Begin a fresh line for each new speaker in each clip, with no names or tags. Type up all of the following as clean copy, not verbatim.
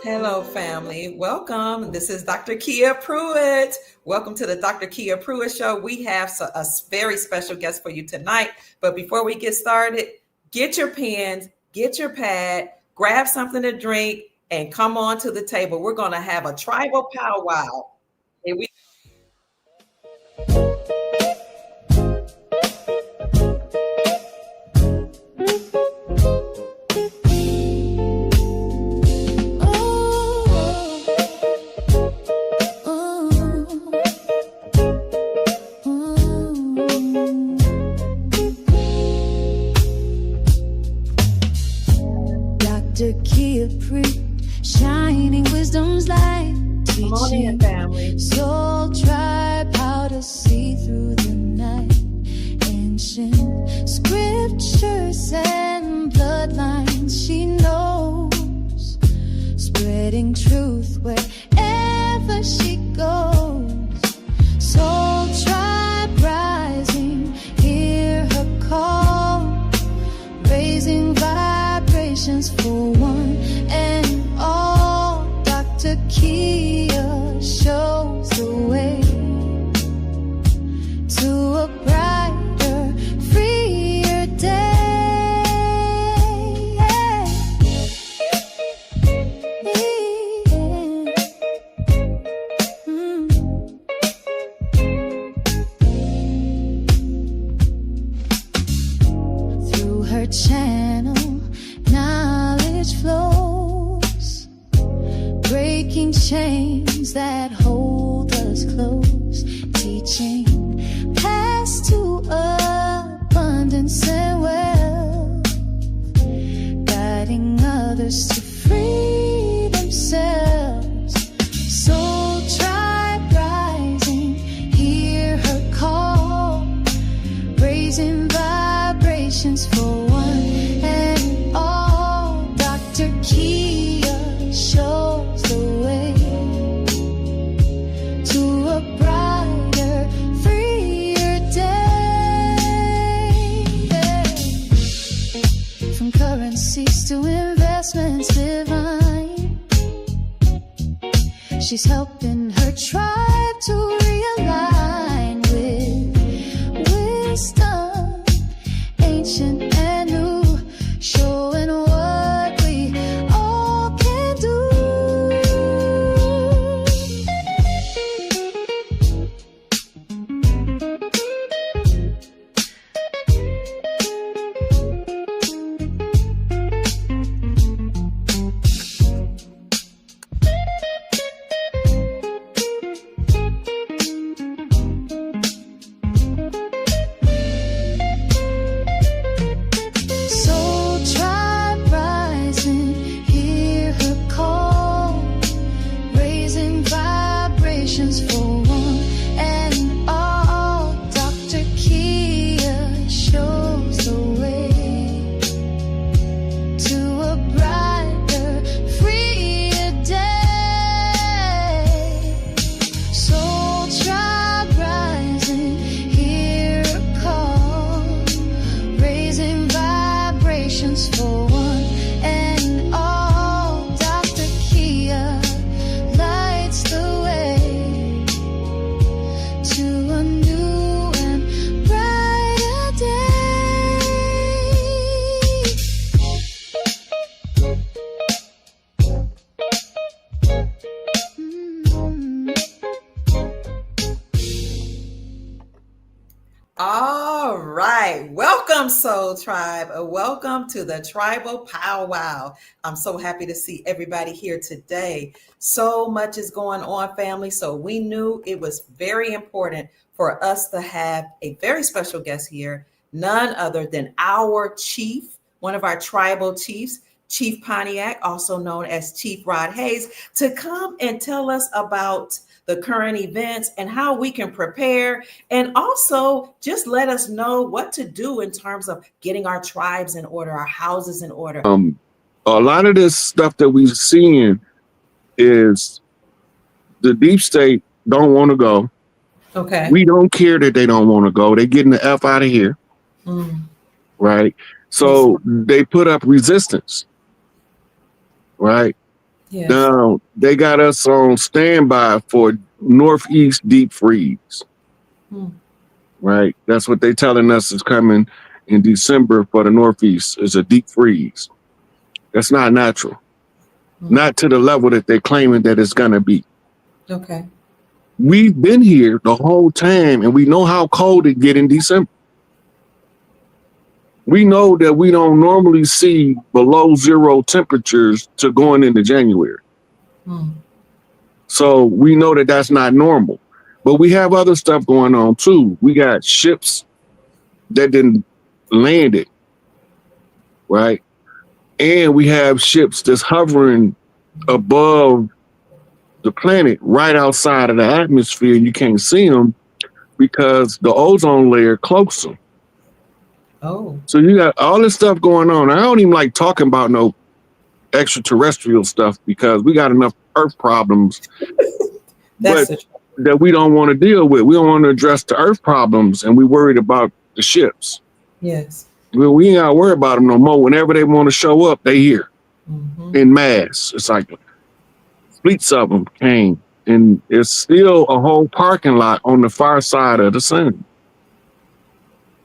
Hello, family. Welcome. This is Dr. Kia Pruitt. Welcome to the Dr. Kia Pruitt Show. We have a very special guest for you tonight. But before we get started, get your pens, get your pad, grab something to drink, and come on to the table. We're going to have a tribal powwow. Here we
shining wisdom's light, teaching
family.
soul tribe how to see through the night. Ancient scriptures and bloodlines she knows, spreading truth wherever she goes. Soul tribe rising, hear her call, raising vibrations for one and all. Dr. Kia shows the way to a brighter, freer day. Through her channel, knowledge flows, breaking chains that hold us close, teaching paths to abundance and wealth, guiding others to free themselves. Soul tribe rising, hear her call, raising vibrations for one and all. Dr. Kia shows the way to a brighter, freer day. From currencies to investments divine, she's helping her tribe to realign with wisdom, ancient and new, showing what we all can do. Soul tribe rising, hear her call, raising vibrations for one and all. Dr. Kia shows the way to a brighter, freer day. Soul tribe rising, hear her call, raising vibrations for one and all. Dr. Kia lights the way to a new and brighter day.
All right. Welcome, Soul Tribe. Welcome to the Tribal Powwow. I'm so happy to see everybody here today. So much is going on, family. So we knew it was very important for us to have a very special guest here, none other than our chief, one of our tribal chiefs, Chief Pontiac, also known as Chief Rod Hayes, to come and tell us about the current events and how we can prepare, and also just let us know what to do in terms of getting our tribes in order, our houses in order.
A lot of this stuff that we're seeing is the deep state don't want to go.
Okay.
We don't care that they don't want to go. They're getting the F out of here. Right?
Yes.
So they put up resistance, right?
Yes.
Now they got us on standby for northeast deep freeze,
Hmm.
right? That's what they're telling us is coming in December for the northeast is a deep freeze. That's not natural, not to the level that they're claiming that it's gonna be.
Okay.
We've been here the whole time, and we know how cold it get in December. We know that we don't normally see below zero temperatures to going into January.
Hmm.
So we know that that's not normal. But we have other stuff going on too. We got ships that didn't land it, right? And we have ships that's hovering above the planet right outside of the atmosphere, and you can't see them because the ozone layer cloaks them.
Oh.
So you got all this stuff going on. I don't even like talking about no extraterrestrial stuff because we got enough Earth problems,
That's
but that we don't want to deal with. We don't want to address the Earth problems, and we worried about the ships.
yes.
Well, we ain't got to worry about them no more. Whenever they want to show up, they here in mass. It's like fleets of them came, and it's still a whole parking lot on the far side of the sun.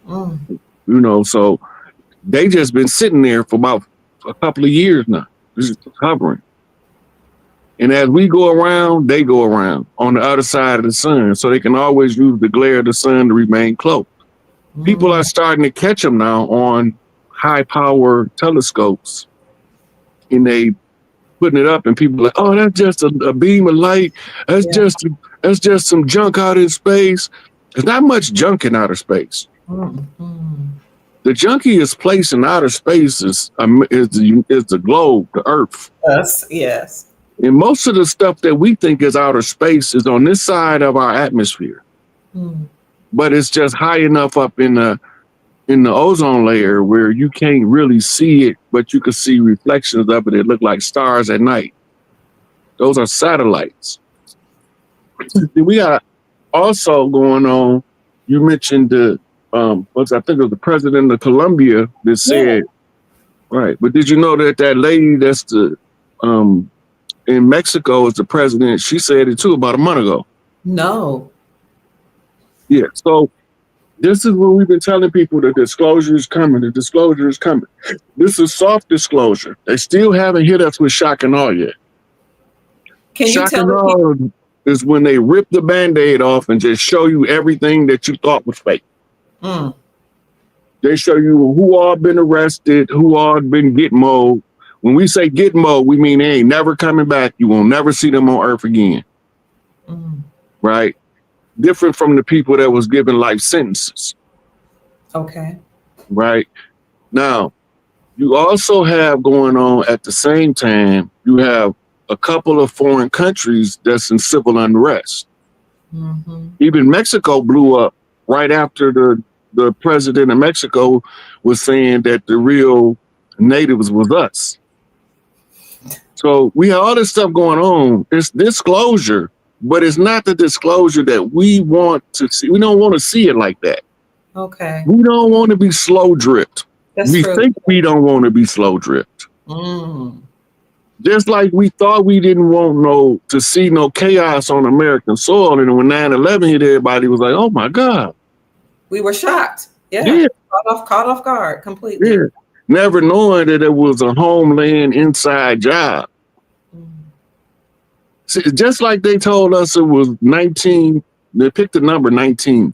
Mm.
You know, so they just been sitting there for about a couple of years now, just hovering. And as we go around, they go around on the other side of the sun, so they can always use the glare of the sun to remain close. People are starting to catch them now on high power telescopes, and they putting it up, and people are like, "Oh, that's just a beam of light. That's just some junk out in space." There's not much junk in outer space. The junkiest place in outer space is the globe, the Earth.
Us. Yes.
And most of the stuff that we think is outer space is on this side of our atmosphere. But it's just high enough up in the ozone layer where you can't really see it, but you can see reflections of it that look like stars at night. Those are satellites. We got also going on, you mentioned the I think it was the president of Colombia that said, right, but did you know that lady that's the in Mexico is the president, she said it too about a month ago.
No.
Yeah, so this is what we've been telling people, the disclosure is coming, the disclosure is coming. This is soft disclosure. They still haven't hit us with shock and awe yet.
Can you
shock
tell
and
the
awe is when they rip the Band-Aid off and just show you everything that you thought was fake. They show you who all been arrested, who all been Gitmo. When we say Gitmo, we mean they ain't never coming back. You will never see them on Earth again. Right? Different from the people that was given life sentences.
Okay.
Right? Now, you also have going on at the same time, you have a couple of foreign countries that's in civil unrest. Even Mexico blew up right after the president of Mexico was saying that the real natives was us. So we have all this stuff going on. It's disclosure, but it's not the disclosure that we want to see. We don't want to see it like that.
Okay.
We don't want to be slow dripped.
That's
we
true.
think we don't want to be slow dripped. Just like we thought we didn't want to see no chaos on American soil. And when 9/11 hit, everybody was like, oh my God.
We were shocked. Yeah. Caught off guard completely.
Yeah. Never knowing that it was a homeland inside job. See, just like they told us it was 19, they picked the number 19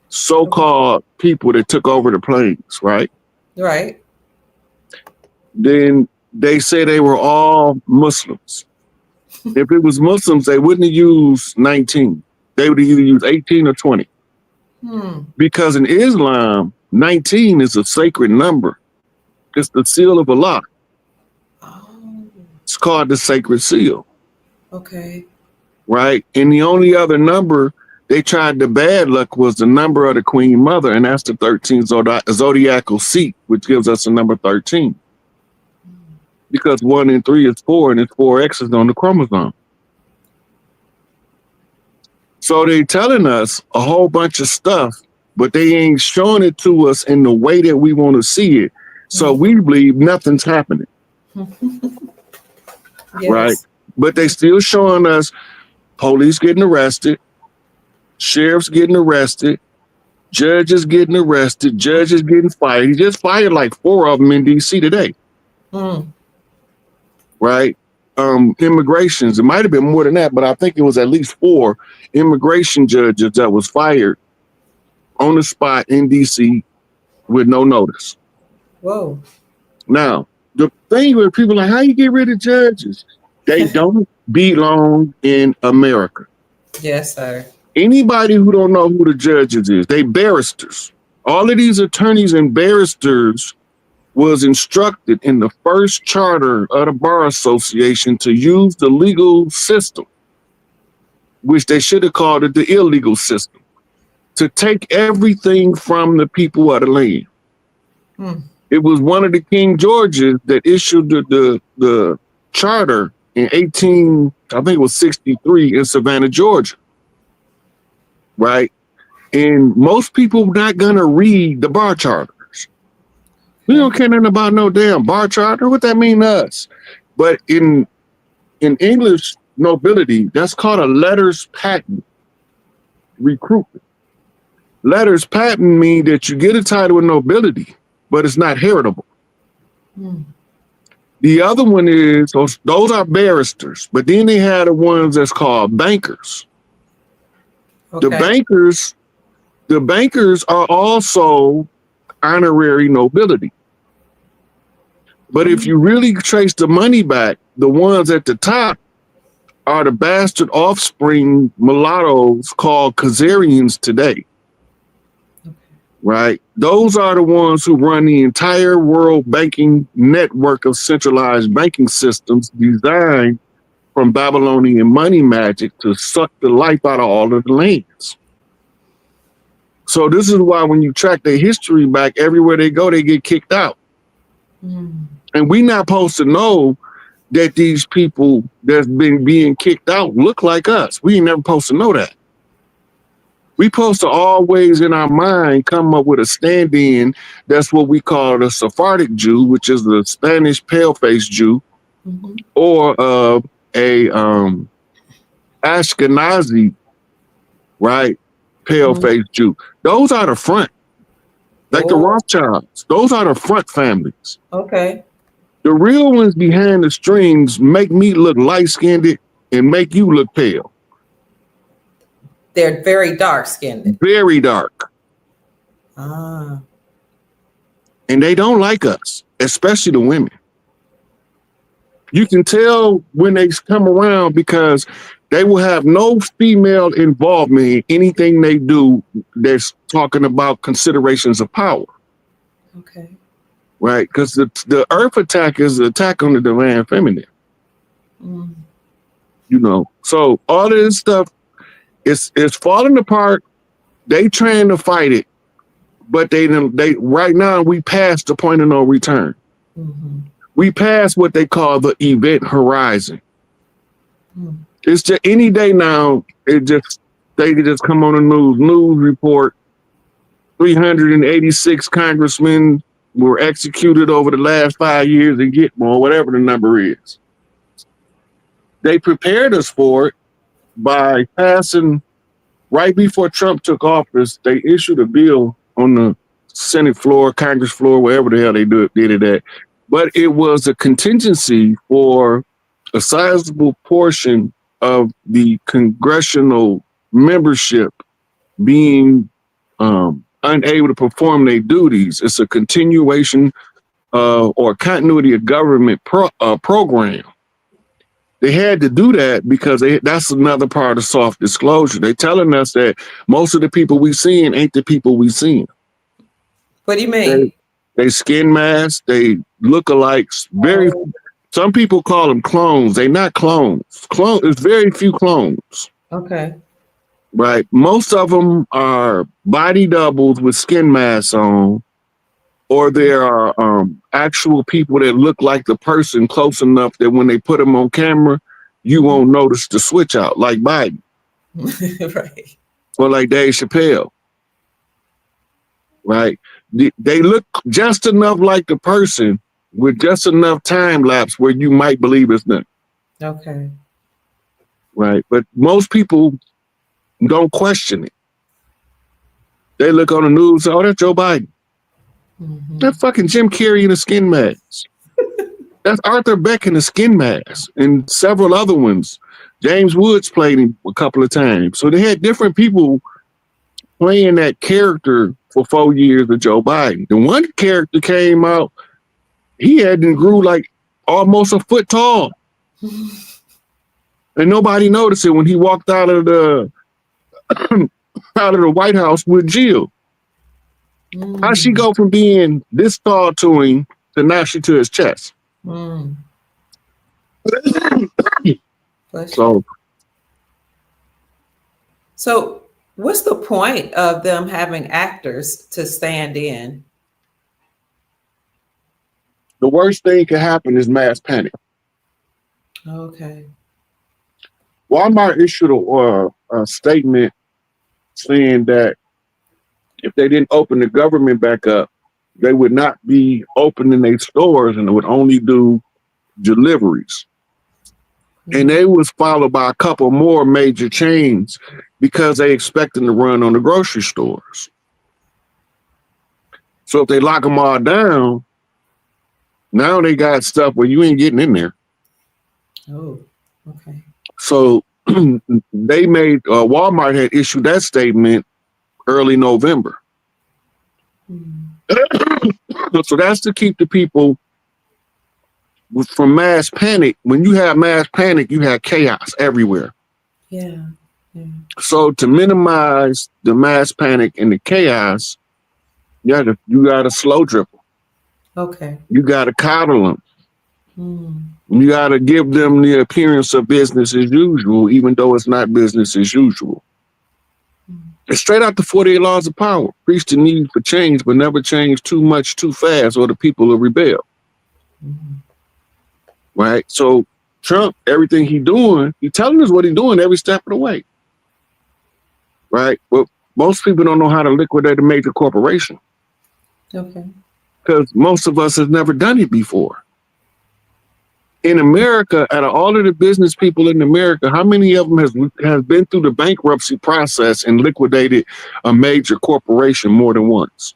so-called people that took over the planes, right?
Right.
Then they say they were all Muslims. If it was Muslims, they wouldn't have used 19. They would either use 18 or 20. Because in Islam, 19 is a sacred number. It's the seal of Allah. It's called the sacred seal.
Okay.
Right? And the only other number they tried the bad luck was the number of the Queen Mother, and that's the 13th zodiacal seat, which gives us the number 13. Because 1 and 3 is 4, and it's 4 X's on the chromosome. So they're telling us a whole bunch of stuff but they ain't showing it to us in the way that we want to see it. So we believe nothing's happening, right?
Yes.
But they still showing us police getting arrested, sheriffs getting arrested, judges getting arrested, judges getting fired. He just fired like 4 of them in DC today,
Mm.
right? Immigrations, it might have been more than that, but I think it was at least 4 immigration judges that was fired on the spot in DC with no notice.
Whoa.
Now, the thing with people like, how you get rid of judges? They don't belong in America.
Yes, sir.
Anybody who don't know who the judges is, they barristers. All of these attorneys and barristers was instructed in the first charter of the Bar Association to use the legal system, which they should have called it the illegal system, to take everything from the people of the land.
Hmm.
It was one of the King Georges that issued the charter in I think it was 63 in Savannah, Georgia. Right? And most people not gonna read the bar charters. We don't care nothing about no damn bar charter. What that mean to us? But in English nobility, that's called a letters patent recruitment. Letters patent mean that you get a title of nobility, but it's not heritable.
Hmm.
The other one is, those are barristers, but then they had the ones that's called bankers.
Okay.
The bankers are also honorary nobility. But if you really trace the money back, the ones at the top are the bastard offspring mulattoes called Khazarians today.
Okay.
Right? Those are the ones who run the entire world banking network of centralized banking systems designed from Babylonian money magic to suck the life out of all of the lands. So this is why when you track their history back, everywhere they go, they get kicked out.
Mm.
And we not supposed to know that these people that's been being kicked out look like us. We ain't never supposed to know that. We supposed to always in our mind come up with a stand-in. That's what we call the Sephardic Jew, which is the Spanish pale-faced Jew,
Mm-hmm.
or a Ashkenazi, right, pale-faced Jew. Those are the front, like the Rothschilds. Those are the front families.
Okay.
The real ones behind the strings make me look light-skinned and make you look pale.
They're very dark-skinned.
Very dark.
Ah.
And they don't like us, especially the women. You can tell when they come around because they will have no female involvement in anything they do that's talking about considerations of power.
Okay.
Right? Because the earth attack is an attack on the divine feminine.
Mm.
You know, so all of this stuff is falling apart. They trying to fight it, but they right now we passed the point of no return.
Mm-hmm.
We passed what they call the event horizon.
Mm.
It's just any day now. They could just come on the news report. 386 congressmen were executed over the last 5 years and get more, whatever the number is. They prepared us for it by passing, right before Trump took office, they issued a bill on the Senate floor, Congress floor, wherever the hell they did it at. But it was a contingency for a sizable portion of the congressional membership being unable to perform their duties. It's a continuation or continuity of government program. They had to do that because that's another part of soft disclosure. They're telling us that most of the people we seeing ain't the people we seeing.
What do you mean?
They skin masks, they look alike. Some people call them clones. They're not clones. There's very few clones.
Okay.
Right. Most of them are body doubles with skin masks on, or there are actual people that look like the person close enough that when they put them on camera, you won't notice the switch out, like Biden.
Right.
Or like Dave Chappelle. right? They look just enough like the person with just enough time lapse where you might believe it's them,
Okay.
right? But most people don't question it. They look on the news, oh, that's Joe Biden.
Mm-hmm.
That's fucking Jim Carrey in a skin mask. That's Arthur Beck in a skin mask, and several other ones. James Woods played him a couple of times. So they had different people playing that character for 4 years of Joe Biden. The one character came out, he hadn't grew like almost a foot tall. And nobody noticed it when he walked out of the out of the White House with Jill. How'd she go from being this tall to him to now she to his chest?
Mm. So what's the point of them having actors to stand in?
The worst thing can happen is mass panic.
Okay.
Walmart issued a statement saying that if they didn't open the government back up, they would not be opening their stores and they would only do deliveries. Mm-hmm. And they was followed by a couple more major chains because they expecting to run on the grocery stores. So if they lock them all down, now they got stuff where you ain't getting in there.
Oh, okay. So
they made, Walmart had issued that statement early November. So that's to keep the people from mass panic. When you have mass panic, you have chaos everywhere.
Yeah.
So to minimize the mass panic and the chaos, you got to slow drip them.
Okay.
You got to coddle them. You got to give them the appearance of business as usual, even though it's not business as usual. It's straight out the 48 Laws of Power. Preach the need for change, but never change too much too fast or the people will rebel. Right? So Trump, everything he doing, he telling us what he doing every step of the way. Right? But most people don't know how to liquidate a major corporation.
Okay.
Because most of us have never done it before. In America, out of all of the business people in America, how many of them has been through the bankruptcy process and liquidated a major corporation more than once?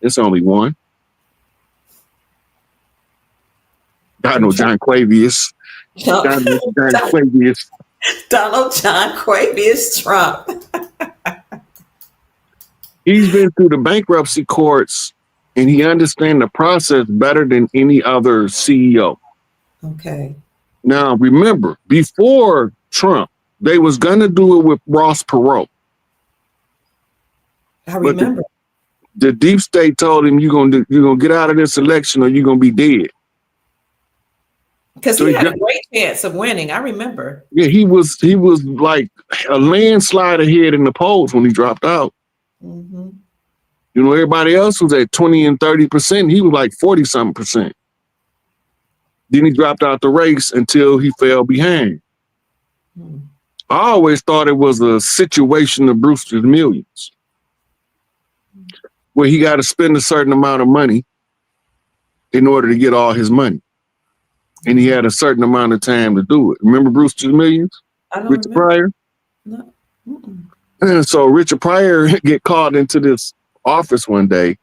It's only one. Donald John Quavius.
Donald John Quavius Trump.
He's been through the bankruptcy courts and he understands the process better than any other CEO.
Okay.
Now, remember, before Trump, they was going to do it with Ross Perot.
I remember.
The deep state told him, you're gonna get out of this election or you're going to be dead.
Because he had a great chance of winning. I remember.
Yeah, he was like a landslide ahead in the polls when he dropped out. You know, everybody else was at 20 and 30%. He was like 40-something%. Then he dropped out the race until he fell behind. I always thought it was a situation of Brewster's Millions, where he got to spend a certain amount of money in order to get all his money. And he had a certain amount of time to do it. Remember Brewster's Millions? Richard Pryor?
No.
And so Richard Pryor get called into this office one day.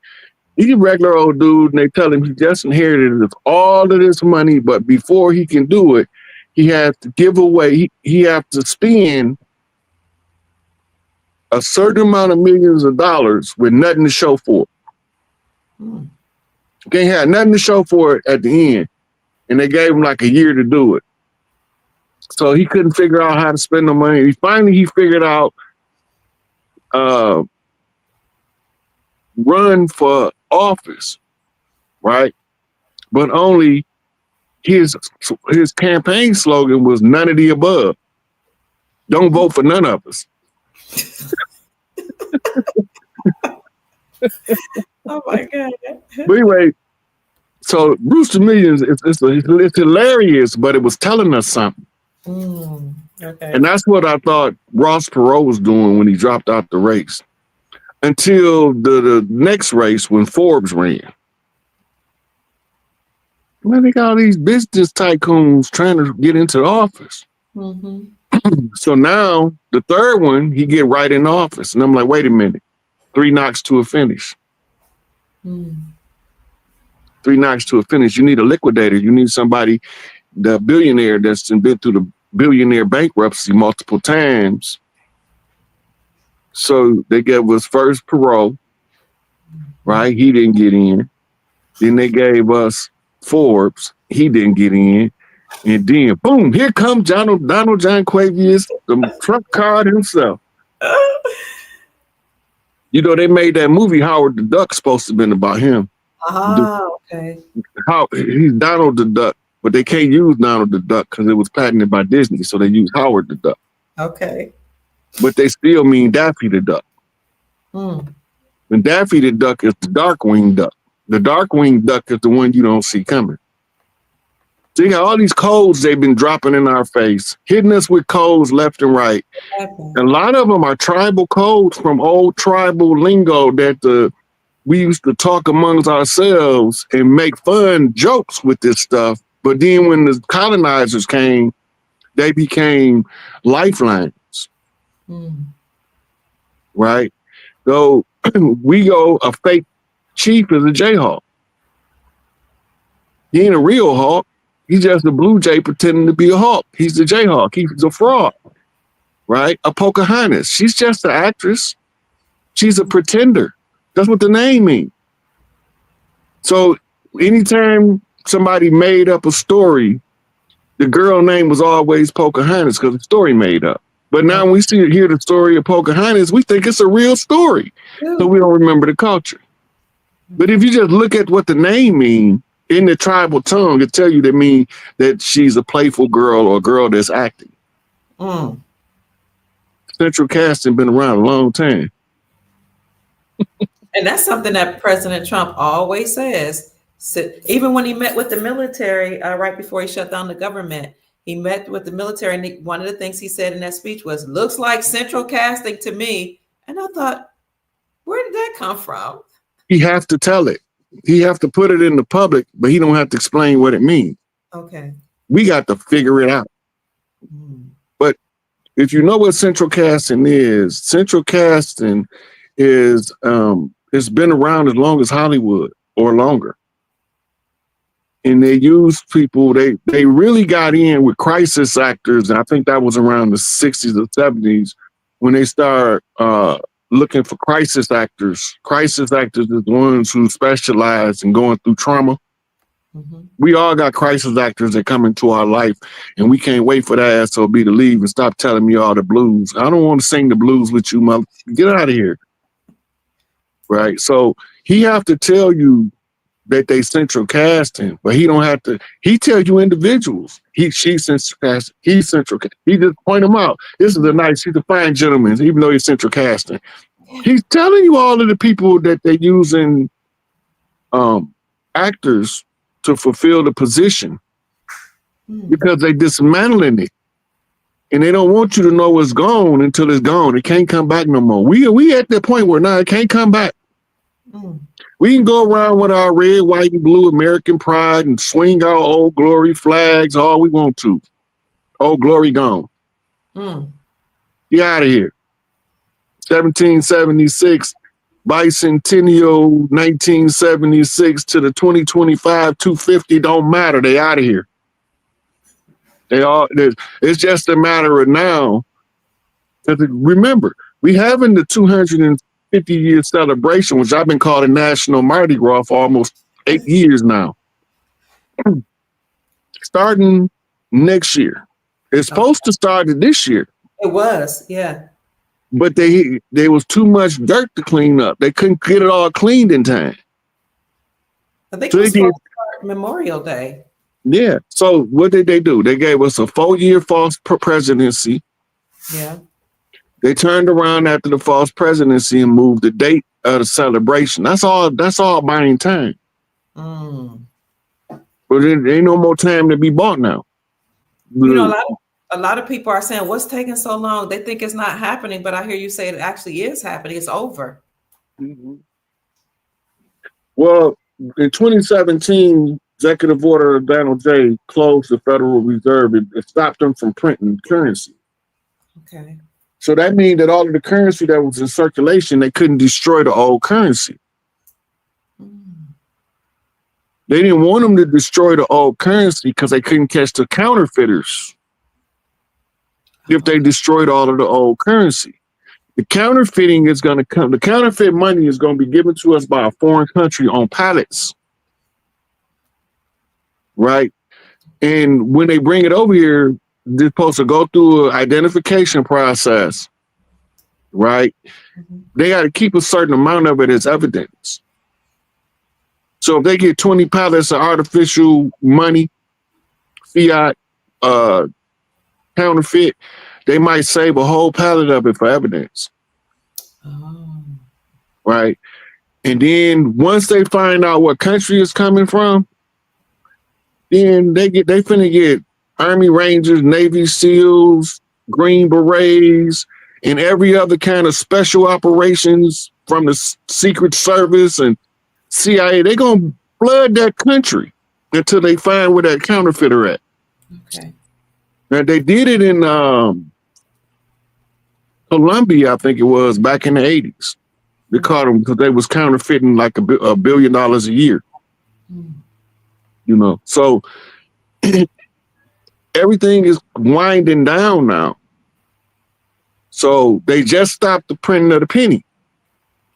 He's a regular old dude, and they tell him he just inherited all of this money, but before he can do it, he has to give away, he has to spend a certain amount of millions of dollars with nothing to show for it. Can't have nothing to show for it at the end. And they gave him like a year to do it. So he couldn't figure out how to spend the money. He figured out run for office, right? But only his campaign slogan was none of the above. Don't vote for none of us.
Oh my God.
But anyway, so Brewster Millions, it's hilarious, but it was telling us something.
Okay.
And that's what I thought Ross Perot was doing when he dropped out the race. until the next race when Forbes ran. Man, they got all these business tycoons trying to get into the office.
Mm-hmm.
So now the third one, he get right in office. And I'm like, wait a minute. 3 knocks to a finish.
Mm.
3 knocks to a finish. You need a liquidator. You need somebody, the billionaire that's been through the billionaire bankruptcy multiple times. So they gave us first parole, right? He didn't get in. Then they gave us Forbes. He didn't get in. And then, boom, here comes Donald John Quavius, the Trump card himself. You know, they made that movie, Howard the Duck, supposed to have been about him.
Okay.
He's Donald the Duck, but they can't use Donald the Duck because it was patented by Disney, so they use Howard the Duck.
Okay.
But they still mean Daffy the Duck.
Mm.
And Daffy the Duck is the dark-winged duck. The dark-winged duck is the one you don't see coming. So you got all these codes they've been dropping in our face, hitting us with codes left and right. A lot of them are tribal codes from old tribal lingo that we used to talk amongst ourselves and make fun jokes with this stuff. But then when the colonizers came, they became lifelines, right? So we go, a fake chief is a Jayhawk. He ain't a real hawk. He's just a blue jay pretending to be a hawk. He's the Jayhawk. He's a fraud, right? A Pocahontas. She's just an actress. She's a pretender. That's what the name means. So anytime somebody made up a story, the girl name was always Pocahontas because the story made up. But now when we hear the story of Pocahontas, we think it's a real story. So we don't remember the culture. But if you just look at what the name means, in the tribal tongue, it tell you that she's a playful girl or a girl that's acting. Central casting been around a long time.
And that's something that President Trump always says. So even when he met with the military right before he shut down the government, he met with the military, and one of the things he said in that speech was, "Looks like central casting to me." And I thought, where did that come from?
He have to tell it. He have to put it in the public, but he don't have to explain what it means.
Okay.
We got to figure it out. But if you know what central casting is it's been around as long as Hollywood or longer. And they use people, they really got in with crisis actors, and I think that was around the 60s or 70s when they start looking for crisis actors. Crisis actors is the ones who specialize in going through trauma. We all got crisis actors that come into our life, and we can't wait for that SOB to leave and stop telling me all the blues. I don't want to sing the blues with you, mother. Get out of here. Right? So he have to tell you that they central casting, but he don't have to. He tell you individuals. She's central casting. He's central casting. He just point them out. He's a fine gentleman, even though he's central casting. He's telling you all of the people that they're using actors to fulfill the position because they dismantling it. And they don't want you to know it's gone until it's gone. It can't come back no more. We at that point where now it can't come back. We can go around with our red, white, and blue American pride and swing our old glory flags all we want to. Old glory gone. Get out of here. 1776, bicentennial 1976 to the 2025 250 don't matter. They out of here. It's just a matter of now. Remember, we having the 250-year celebration, which I've been calling National Mardi Gras for almost 8 years now. Starting next year. It's supposed to start this year.
It was, yeah.
But there was too much dirt to clean up. They couldn't get it all cleaned in time.
I think it was supposed to start Memorial Day.
Yeah. So what did they do? They gave us a 4-year false presidency.
Yeah.
They turned around after the false presidency and moved the date of the celebration. That's all buying time. But there ain't no more time to be bought now.
You know, a lot of people are saying, what's taking so long? They think it's not happening, but I hear you say it actually is happening. It's over.
Mhm. Well, in 2017, Executive Order Donald J. closed the Federal Reserve. It stopped them from printing currency.
Okay.
So that means that all of the currency that was in circulation, they couldn't destroy the old currency.
Mm.
They didn't want them to destroy the old currency because they couldn't catch the counterfeiters if they
Okay.
destroyed all of the old currency. The counterfeiting is going to come. The counterfeit money is going to be given to us by a foreign country on pallets, right? And when they bring it over here, they're supposed to go through an identification process, right?
Mhm.
They got to keep a certain amount of it as evidence. So if they get 20 pallets of artificial money, fiat, counterfeit, they might save a whole pallet of it for evidence,
Oh.
right? And then once they find out what country it's coming from, then they finna get Army Rangers, Navy SEALs, Green Berets, and every other kind of special operations from the Secret Service and CIA. They gonna flood that country until they find where that counterfeiter at.
Okay.
Now they did it in Colombia, I think it was, back in the 80s. They caught them because they was counterfeiting like $1 billion a year.
Mm.
You know, so everything is winding down now. So they just stopped the printing of the penny.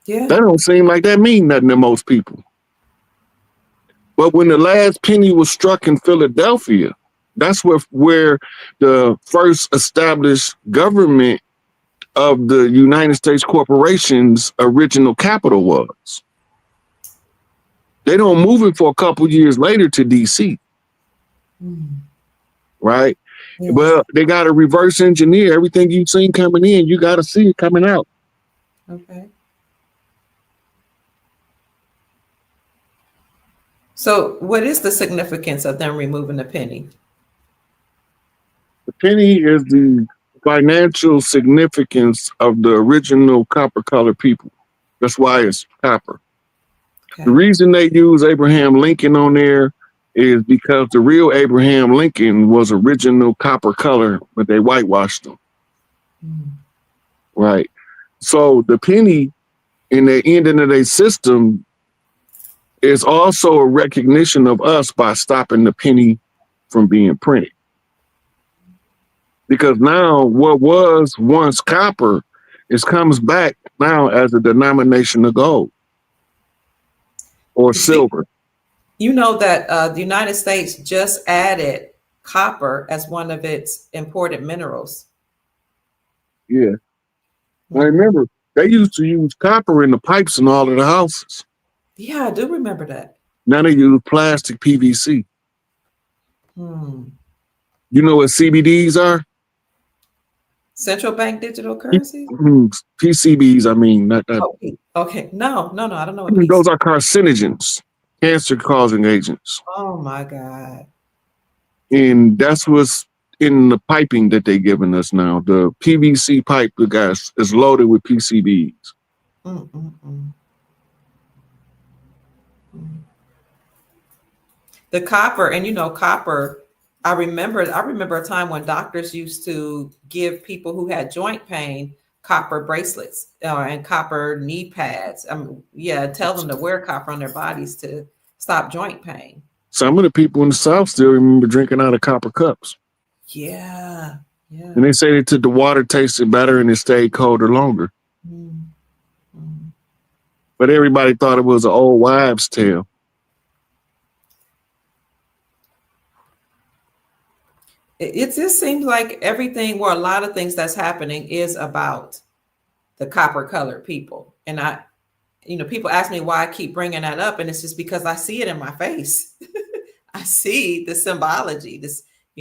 Yeah.
That don't seem like that mean nothing to most people. But when the last penny was struck in Philadelphia, that's where the first established government of the United States corporation's original capital was. They don't move it for a couple years later to DC, right?
Yes.
Well, they got to reverse engineer everything you've seen coming in. You got to see it coming out.
Okay. So, what is the significance of them removing the penny?
The penny is the financial significance of the original copper colored people. That's why it's copper.
Okay.
The reason they use Abraham Lincoln on there is because the real Abraham Lincoln was original copper color, but they whitewashed him.
Mm.
Right. So the penny in the ending of their system is also a recognition of us by stopping the penny from being printed. Because now what was once copper comes back now as a denomination of gold or silver.
You know that the United States just added copper as one of its important minerals.
Yeah. I remember they used to use copper in the pipes in all of the houses.
Yeah, I do remember that.
Now they use plastic PVC.
Hmm.
You know what CBDs are?
Central bank digital currencies?
PCBs, I mean, not that.
Oh, okay. No, I don't know what
Those are carcinogens, cancer-causing agents.
Oh my God.
And that's what's in the piping that they're giving us now. The PVC pipe, the gas, is loaded with PCBs.
The copper, and you know, copper, I remember a time when doctors used to give people who had joint pain copper bracelets and copper knee pads. Tell them to wear copper on their bodies to stop joint pain.
Some of the people in the South still remember drinking out of copper cups.
Yeah.
And they say the water tasted better and it stayed colder longer. But everybody thought it was an old wives' tale.
It just seems like everything, or a lot of things that's happening is about the copper colored people. And people ask me why I keep bringing that up. And it's just because I see it in my face. I see the symbology,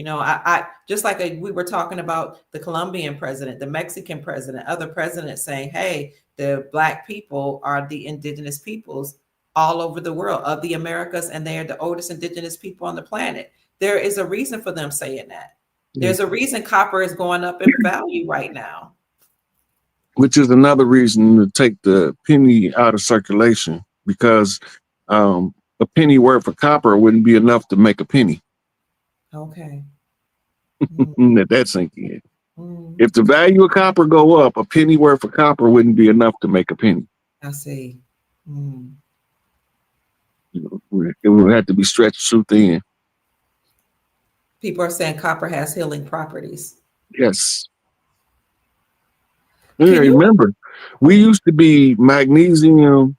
I just like we were talking about the Colombian president, the Mexican president, other presidents saying, hey, the Black people are the indigenous peoples all over the world of the Americas, and they are the oldest indigenous people on the planet. There is a reason for them saying that. There's a reason copper is going up in value right now.
which is another reason to take the penny out of circulation because a penny worth of copper wouldn't be enough to make a penny.
Okay.
Let that sink in.
Mm,
If the value of copper go up, a penny worth of copper wouldn't be enough to make a penny.
I see. Mm.
You know, it would have to be stretched too thin.
People are saying copper has healing properties.
Yes. Yeah,
Can you?
remember, we used to be magnesium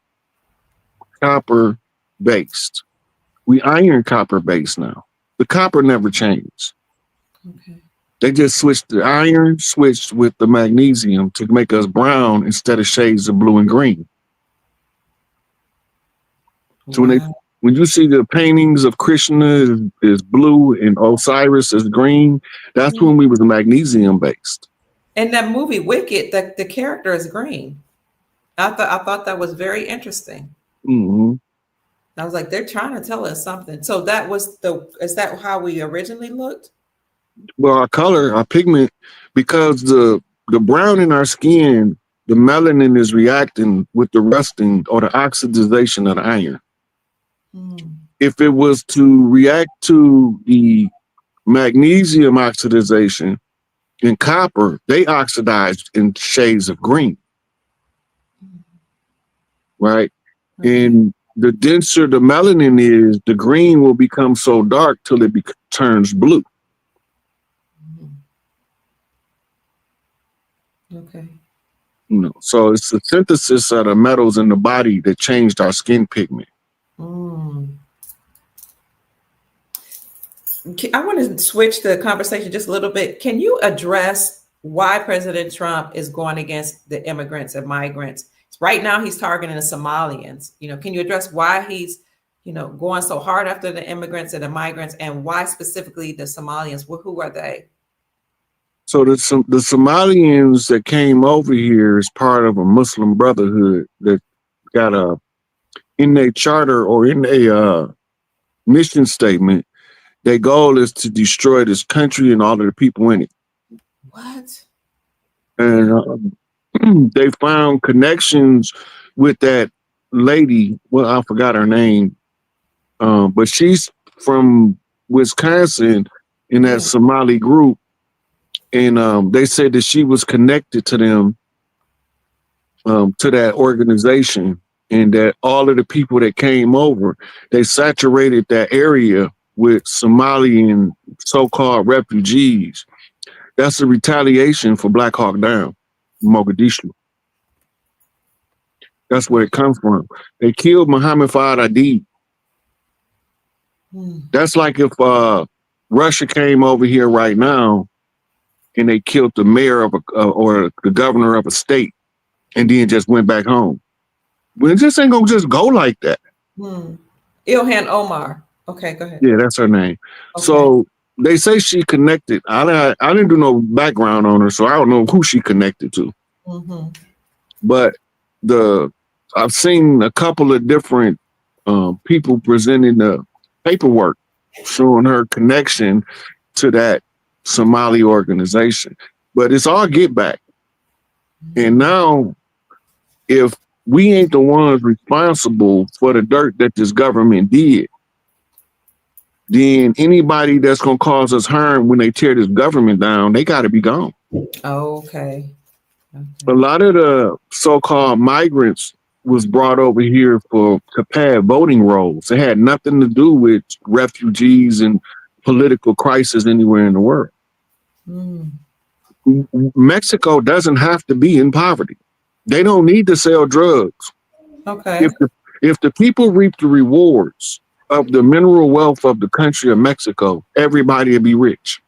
copper based. We iron copper based now. The copper never changed.
Okay.
They just switched the iron, switched with the magnesium to make us brown instead of shades of blue and green. So
Wow.
when you see the paintings of Krishna is blue and Osiris is green, that's
Mm.
when we was magnesium based.
In that movie Wicked, the character is green. I thought that was very interesting.
Mm-hmm.
I was like, they're trying to tell us something. So that was is that how we originally looked?
Well, our color, our pigment, because the brown in our skin, the melanin is reacting with the rusting or the oxidization of the iron.
Mm.
If it was to react to the magnesium oxidization in copper, they oxidized in shades of green, right?
Okay.
And the denser the melanin is, the green will become so dark till it turns blue.
Mm. Okay.
You know, so it's the synthesis of the metals in the body that changed our skin pigment.
Mm. I want to switch the conversation just a little bit. Can you address why President Trump is going against the immigrants and migrants? Right now, he's targeting the Somalians. Can you address why he's, going so hard after the immigrants and the migrants, and why specifically the Somalians? Who are they?
So the Somalians that came over here is part of a Muslim Brotherhood that got in their charter or in a mission statement. Their goal is to destroy this country and all of the people in it.
What?
And they found connections with that lady. Well, I forgot her name, but she's from Wisconsin in that Somali group. And they said that she was connected to them, to that organization, and that all of the people that came over, they saturated that area with Somalian so-called refugees. That's a retaliation for Black Hawk Down, Mogadishu. That's where it comes from. They killed Muhammad Fahd Adib. That's like if Russia came over here right now and they killed the mayor of or the governor of a state and then just went back home. Well, it just ain't gonna just go like that.
Ilhan Omar. Okay, go ahead.
Yeah, that's her name.
Okay.
So they say she connected. I didn't do no background on her, so I don't know who she connected to.
Mm-hmm.
But I've seen a couple of different people presenting the paperwork showing her connection to that Somali organization. But it's all get back. And now, if we ain't the ones responsible for the dirt that this government did, then anybody that's going to cause us harm when they tear this government down, they got to be gone.
Okay.
A lot of the so-called migrants was brought over here to pad voting roles. It had nothing to do with refugees and political crisis anywhere in the world. Mexico doesn't have to be in poverty. They don't need to sell drugs.
Okay.
If the people reap the rewards of the mineral wealth of the country of Mexico, everybody will be rich.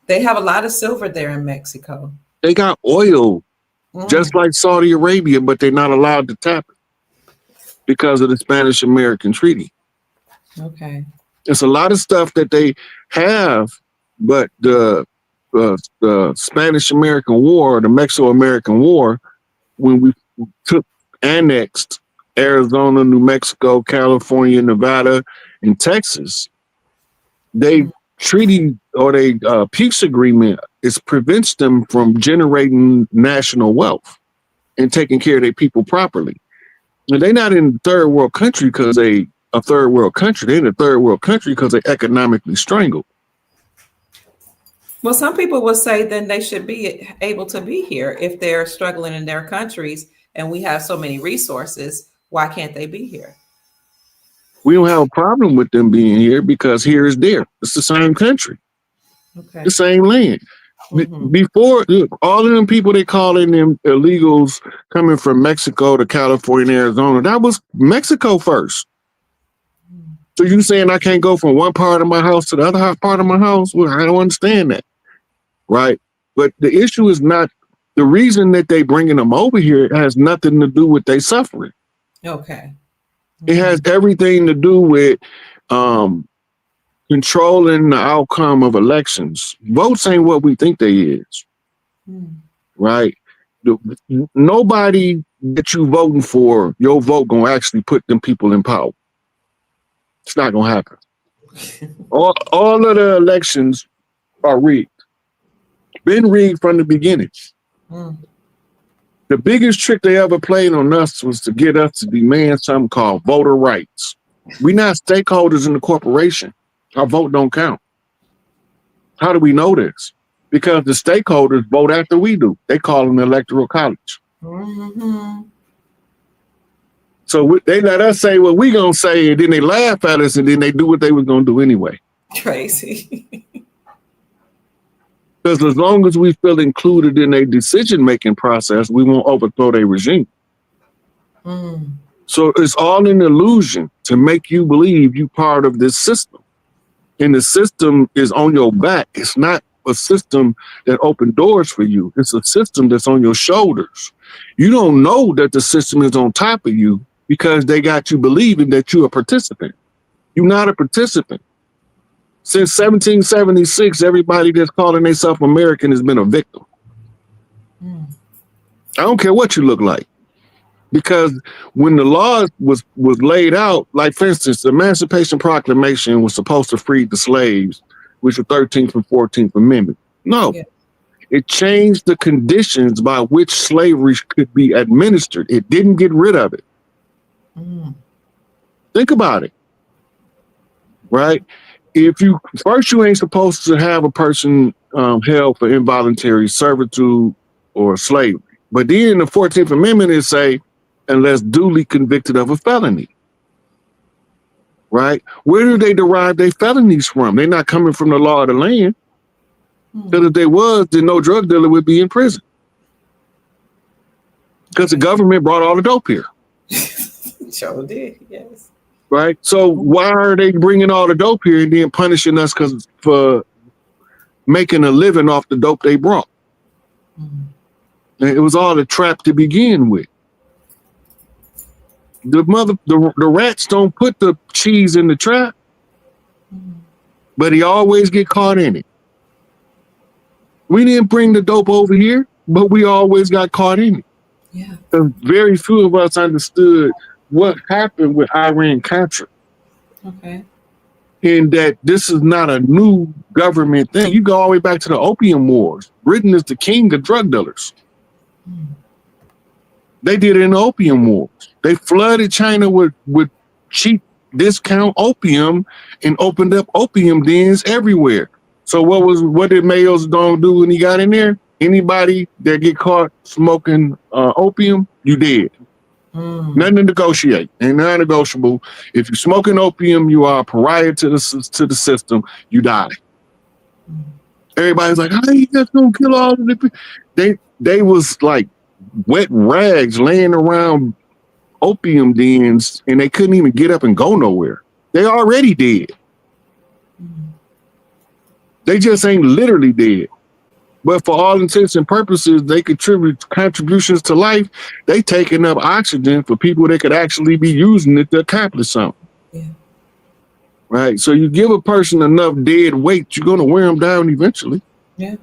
They have a lot of silver there in Mexico.
They got oil, just like Saudi Arabia, but they're not allowed to tap it because of the Spanish-American Treaty.
Okay.
It's a lot of stuff that they have, but the Spanish-American War, the Mexico-American War, when we annexed Arizona, New Mexico, California, Nevada, and Texas, they treaty or they peace agreement prevents them from generating national wealth. and taking care of their people properly. And they're not in third world country because they a third world country. They're in a third world country because they're economically strangled.
Well, some people will say then they should be able to be here if they're struggling in their countries and we have so many resources. Why can't they be here?
We don't have a problem with them being here because here is there. It's the same country,
Okay.
the same land.
Mhm.
Before all of them people they calling them illegals coming from Mexico to California and Arizona, that was Mexico first. So you saying I can't go from one part of my house to the other part of my house? Well, I don't understand that, right? But the issue is not the reason that they bringing them over here. It has nothing to do with they suffering.
Okay.
It has everything to do with controlling the outcome of elections. Votes ain't what we think they is,
Mhm.
right? Nobody that you voting for, your vote gonna actually put them people in power. It's not gonna happen. All of the elections are rigged. Been rigged from the beginning.
Mm.
The biggest trick they ever played on us was to get us to demand something called voter rights. We're not stakeholders in the corporation. Our vote don't count. How do we know this? Because the stakeholders vote after we do. They call them the electoral college.
Mhm.
So they let us say what we gonna say, and then they laugh at us, and then they do what they was gonna do anyway.
Crazy.
Because as long as we feel included in a decision-making process, we won't overthrow their regime.
Mm.
So it's all an illusion to make you believe you part of this system. And the system is on your back. It's not a system that opened doors for you. It's a system that's on your shoulders. You don't know that the system is on top of you because they got you believing that you're a participant. You're not a participant. Since 1776, everybody that's calling themselves American has been a victim.
Mm.
I don't care what you look like. Because when the law was laid out, like for instance, the Emancipation Proclamation was supposed to free the slaves, which were 13th and 14th Amendment. No,
Yeah.
it changed the conditions by which slavery could be administered. It didn't get rid of it.
Mm.
Think about it, right? If you first, you ain't supposed to have a person held for involuntary servitude or slavery. But then in the 14th Amendment, it say, unless duly convicted of a felony. Right? Where do they derive their felonies from? They're not coming from the law of the land. Because if they was, then no drug dealer would be in prison. Because the government brought all the dope here.
Sure did, yes.
Right? So why are they bringing all the dope here and then punishing us for making a living off the dope they brought? It was all a trap to begin with. The rats don't put the cheese in the trap, but he always get caught in it. We didn't bring the dope over here, but we always got caught in it.
Yeah.
Very few of us understood what happened with Iran-Contra.
Okay.
And that this is not a new government thing. You go all the way back to the Opium Wars. Britain is the king of drug dealers. They did it in the Opium Wars. They flooded China with cheap discount opium and opened up opium dens everywhere. So what did Mayo's Dong do when he got in there? Anybody that get caught smoking opium, you dead. Nothing to negotiate. Ain't non-negotiable. If you're smoking opium, you are a pariah to the system. You die. Everybody's like, "How you just gonna kill all of the people?" They was like wet rags laying around opium dens, and they couldn't even get up and go nowhere. They already dead. They just ain't literally dead. But for all intents and purposes, they contribute contributions to life. They taking up oxygen for people that could actually be using it to accomplish something.
Yeah.
Right? So you give a person enough dead weight, you're going to wear them down eventually.
Yeah.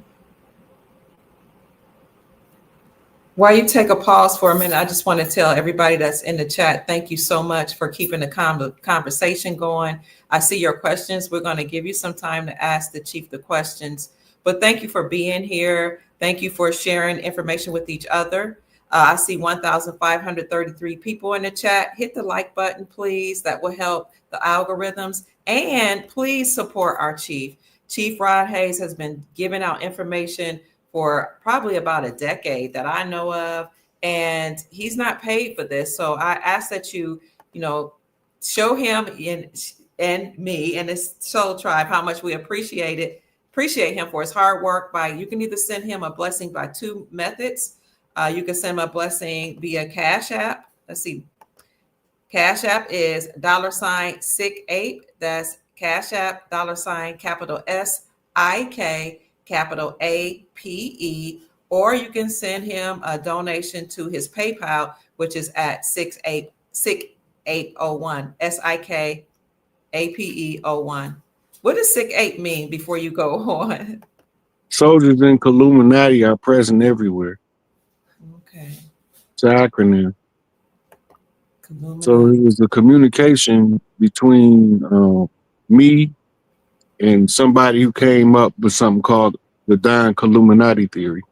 While you take a pause for a minute, I just want to tell everybody that's in the chat, thank you so much for keeping the conversation going. I see your questions. We're going to give you some time to ask the chief the questions. But thank you for being here. Thank you for sharing information with each other. I see 1,533 people in the chat. Hit the like button, please. That will help the algorithms. And please support our chief. Chief Rod Hayes has been giving out information for probably about a decade that I know of, and he's not paid for this. So I ask that you show him and me and this soul tribe how much we appreciate him for his hard work. You can either send him a blessing by two methods. You can send him a blessing via Cash App. Let's see. Cash App is $SICK8. That's Cash App, capital SIK, capital APE. Or you can send him a donation to his PayPal, which is at SIK801, SIKAPE01. What does SIK8 mean before you go on?
Soldiers in Illuminati are present everywhere.
Okay.
It's an acronym. So it was the communication between me and somebody who came up with something called the Don Illuminati theory.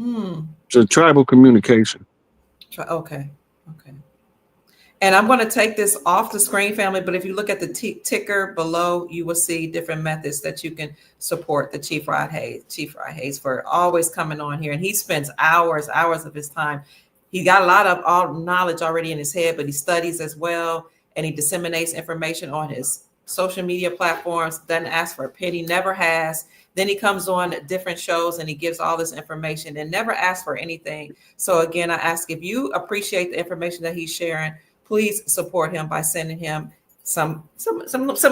It's a tribal communication.
Okay. And I'm going to take this off the screen, family, but if you look at the ticker below, you will see different methods that you can support the Chief Rod Hayes for always coming on here. And he spends hours of his time. He got a lot of knowledge already in his head, but he studies as well, and he disseminates information on his social media platforms, doesn't ask for a penny, never has. Then he comes on different shows and he gives all this information and never asks for anything. So again, I ask, if you appreciate the information that he's sharing, please support him by sending him some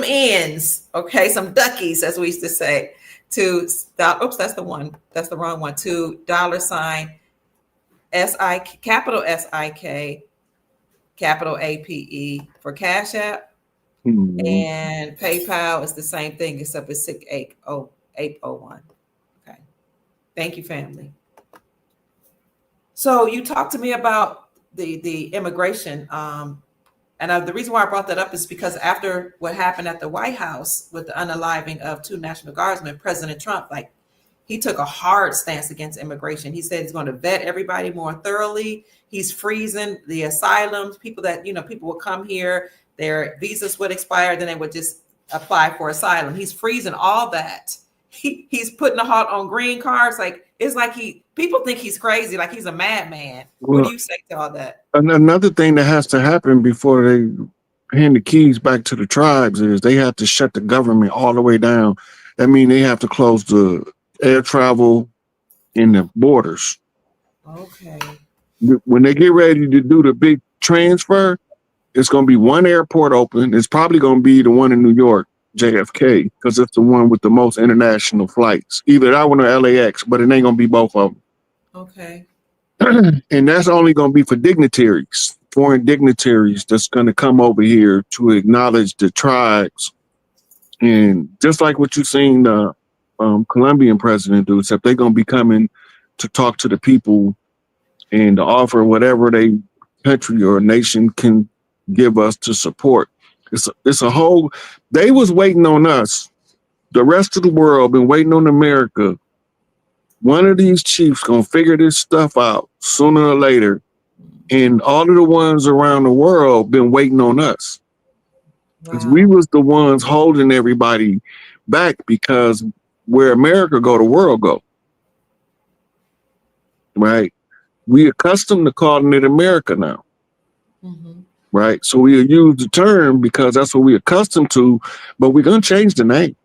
ends, okay, some duckies, as we used to say, to that's the wrong one, to $SIK, capital SIK, capital APE for Cash App. And PayPal is the same thing, except it's SIK801. Okay. Thank you, family. So you talked to me about the immigration. And the reason why I brought that up is because after what happened at the White House with the unaliving of two National Guardsmen, President Trump, he took a hard stance against immigration. He said he's going to vet everybody more thoroughly. He's freezing the asylums. People would come here, their visas would expire, then they would just apply for asylum. He's freezing all that. He's putting a halt on green cards. People think he's crazy, like he's a madman. What do you say to all that?
Another thing that has to happen before they hand the keys back to the tribes is they have to shut the government all the way down. That means they have to close the air travel and the borders.
Okay.
When they get ready to do the big transfer, it's going to be one airport open. It's probably going to be the one in New York, JFK, because it's the one with the most international flights. Either that one or LAX, but it ain't going to be both of them.
Okay.
And that's only going to be for dignitaries, foreign dignitaries that's going to come over here to acknowledge the tribes. And just like what you've seen the Colombian president do, except they're going to be coming to talk to the people and to offer whatever they country or nation can give us to support. It's a whole, they was waiting on us. The rest of the world been waiting on America. One of these chiefs gonna figure this stuff out sooner or later. And all of the ones around the world been waiting on us. Because we was the ones holding everybody back, because where America go, the world go. Right? We accustomed to calling it America now. Right? So we'll use the term because that's what we're accustomed to, but we're going to change the name.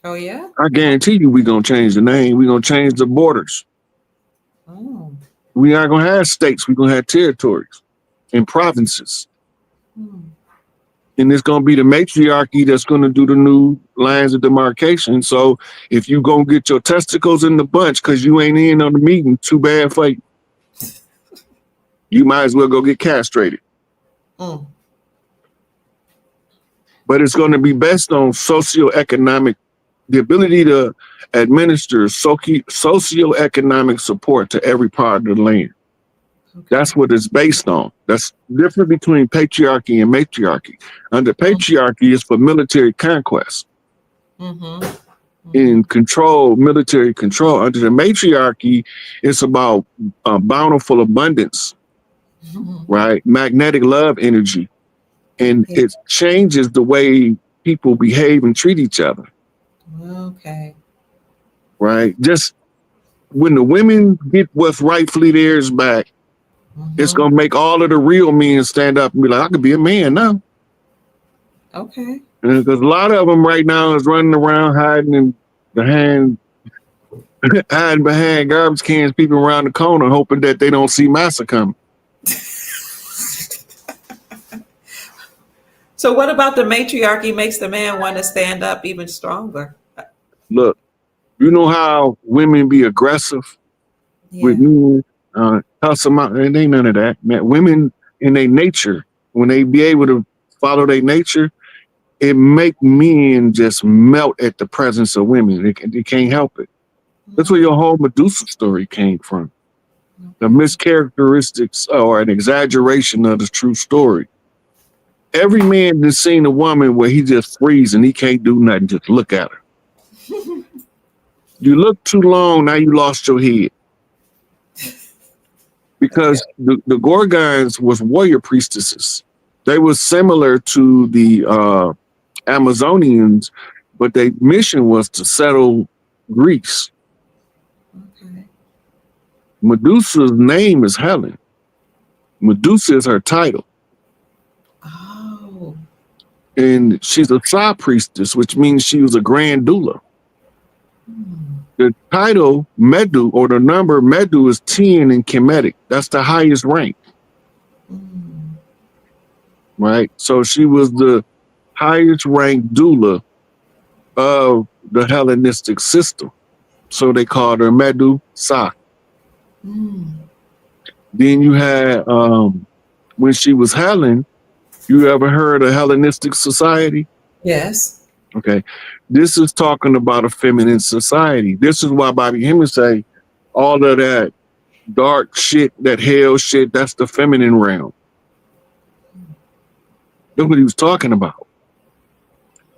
Oh, yeah?
I guarantee you we're going to change the name. We're going to change the borders.
Oh.
We aren't going to have states. We're going to have territories and provinces. And it's going to be the matriarchy that's going to do the new lines of demarcation. So if you going to get your testicles in the bunch because you ain't in on the meeting, too bad for you. You might as well go get castrated. But it's going to be based on socioeconomic, the ability to administer socioeconomic support to every part of the land. Okay. That's what it's based on. That's different between patriarchy and matriarchy. Under patriarchy is for military conquest. in control, military control. Under the matriarchy, it's about bountiful abundance, right? Magnetic love energy. And
Yeah.
it changes the way people behave and treat each other,
Okay.
right? Just when the women get what's rightfully theirs back, it's
Mhm.
going to make all of the real men stand up and be like, I could be a man now.
Okay.
Because a lot of them right now is running around hiding in behind hiding behind garbage cans, peeping around the corner, hoping that they don't see massa coming.
So what about the matriarchy makes the man want to stand up even stronger?
Look, you know how women be aggressive with
Yeah.
men, cuss them out. It ain't none of that. Man, women in their nature, when they be able to follow their nature, it make men just melt at the presence of women. They can't help it. That's where your whole Medusa story came from. The mischaracteristics or an exaggeration of the true story. Every man that's seen a woman where he just freezes and he can't do nothing, just look at her. You look too long, now you lost your head.
Okay.
Because the Gorgons was warrior priestesses. They were similar to the Amazonians, but their mission was to settle Greece.
Okay.
Medusa's name is Helen. Medusa is her title.
Oh.
And she's a Psi priestess, which means she was a grand doula. The title Medu, or the number Medu, is 10 in Kemetic. That's the highest rank. Right? So she was the highest ranked doula of the Hellenistic system. So they called her Medu Sa. Then you had, when she was Helen, you ever heard of Hellenistic society?
Yes.
Okay. This is talking about a feminine society. This is why Bobby Hemmings say all of that dark shit, that hell shit, that's the feminine realm. That's what he was talking about.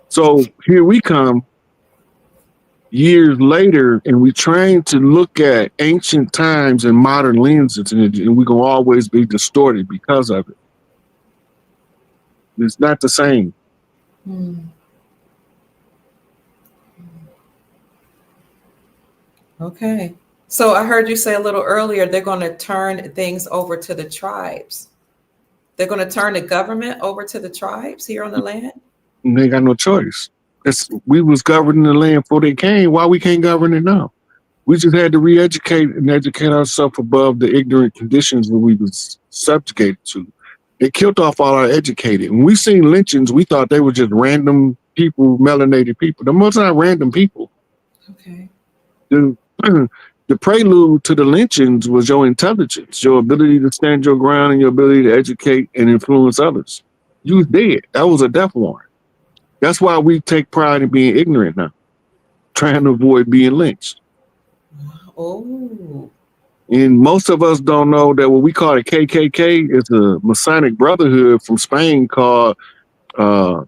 So here we come years later, and we're trying to look at ancient times and modern lenses, and we're going to always be distorted because of it. It's not the same.
Okay. So I heard you say a little earlier they're going to turn things over to the tribes. They're going to turn the government over to the tribes here on the land?
And they got no choice. We was governing the land before they came. Why we can't govern it now? We just had to re-educate and educate ourselves above the ignorant conditions that we was subjugated to. They killed off all our educated. When we seen lynchings, we thought they were just random people, melanated people. Them was not random people.
Okay.
The prelude to the lynchings was your intelligence, your ability to stand your ground, and your ability to educate and influence others. You was dead. That was a death warrant. That's why we take pride in being ignorant now, trying to avoid being lynched.
Oh.
And most of us don't know that what we call a KKK is a Masonic Brotherhood from Spain called the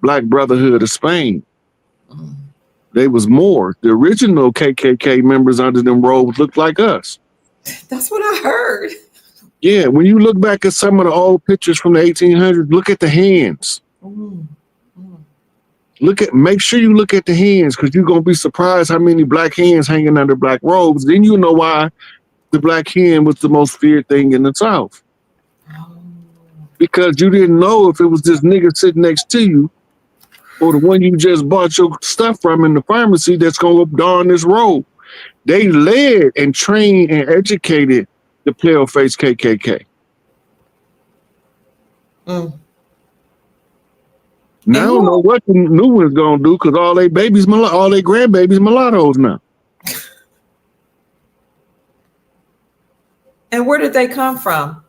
Black Brotherhood of Spain. They was Moors. The original KKK members under them robes looked like us.
That's what I heard.
Yeah, when you look back at some of the old pictures from the 1800s, look at the hands. Make sure you look at the hands, because you're going to be surprised how many black hands hanging under black robes. Then you know why the black hand was the most feared thing in the South. Because you didn't know if it was this nigga sitting next to you or the one you just bought your stuff from in the pharmacy that's going to don this robe. They led and trained and educated the pale-faced KKK. Now I don't know what the new one's going to do, because all they grandbabies mulattoes now.
And where did they come from?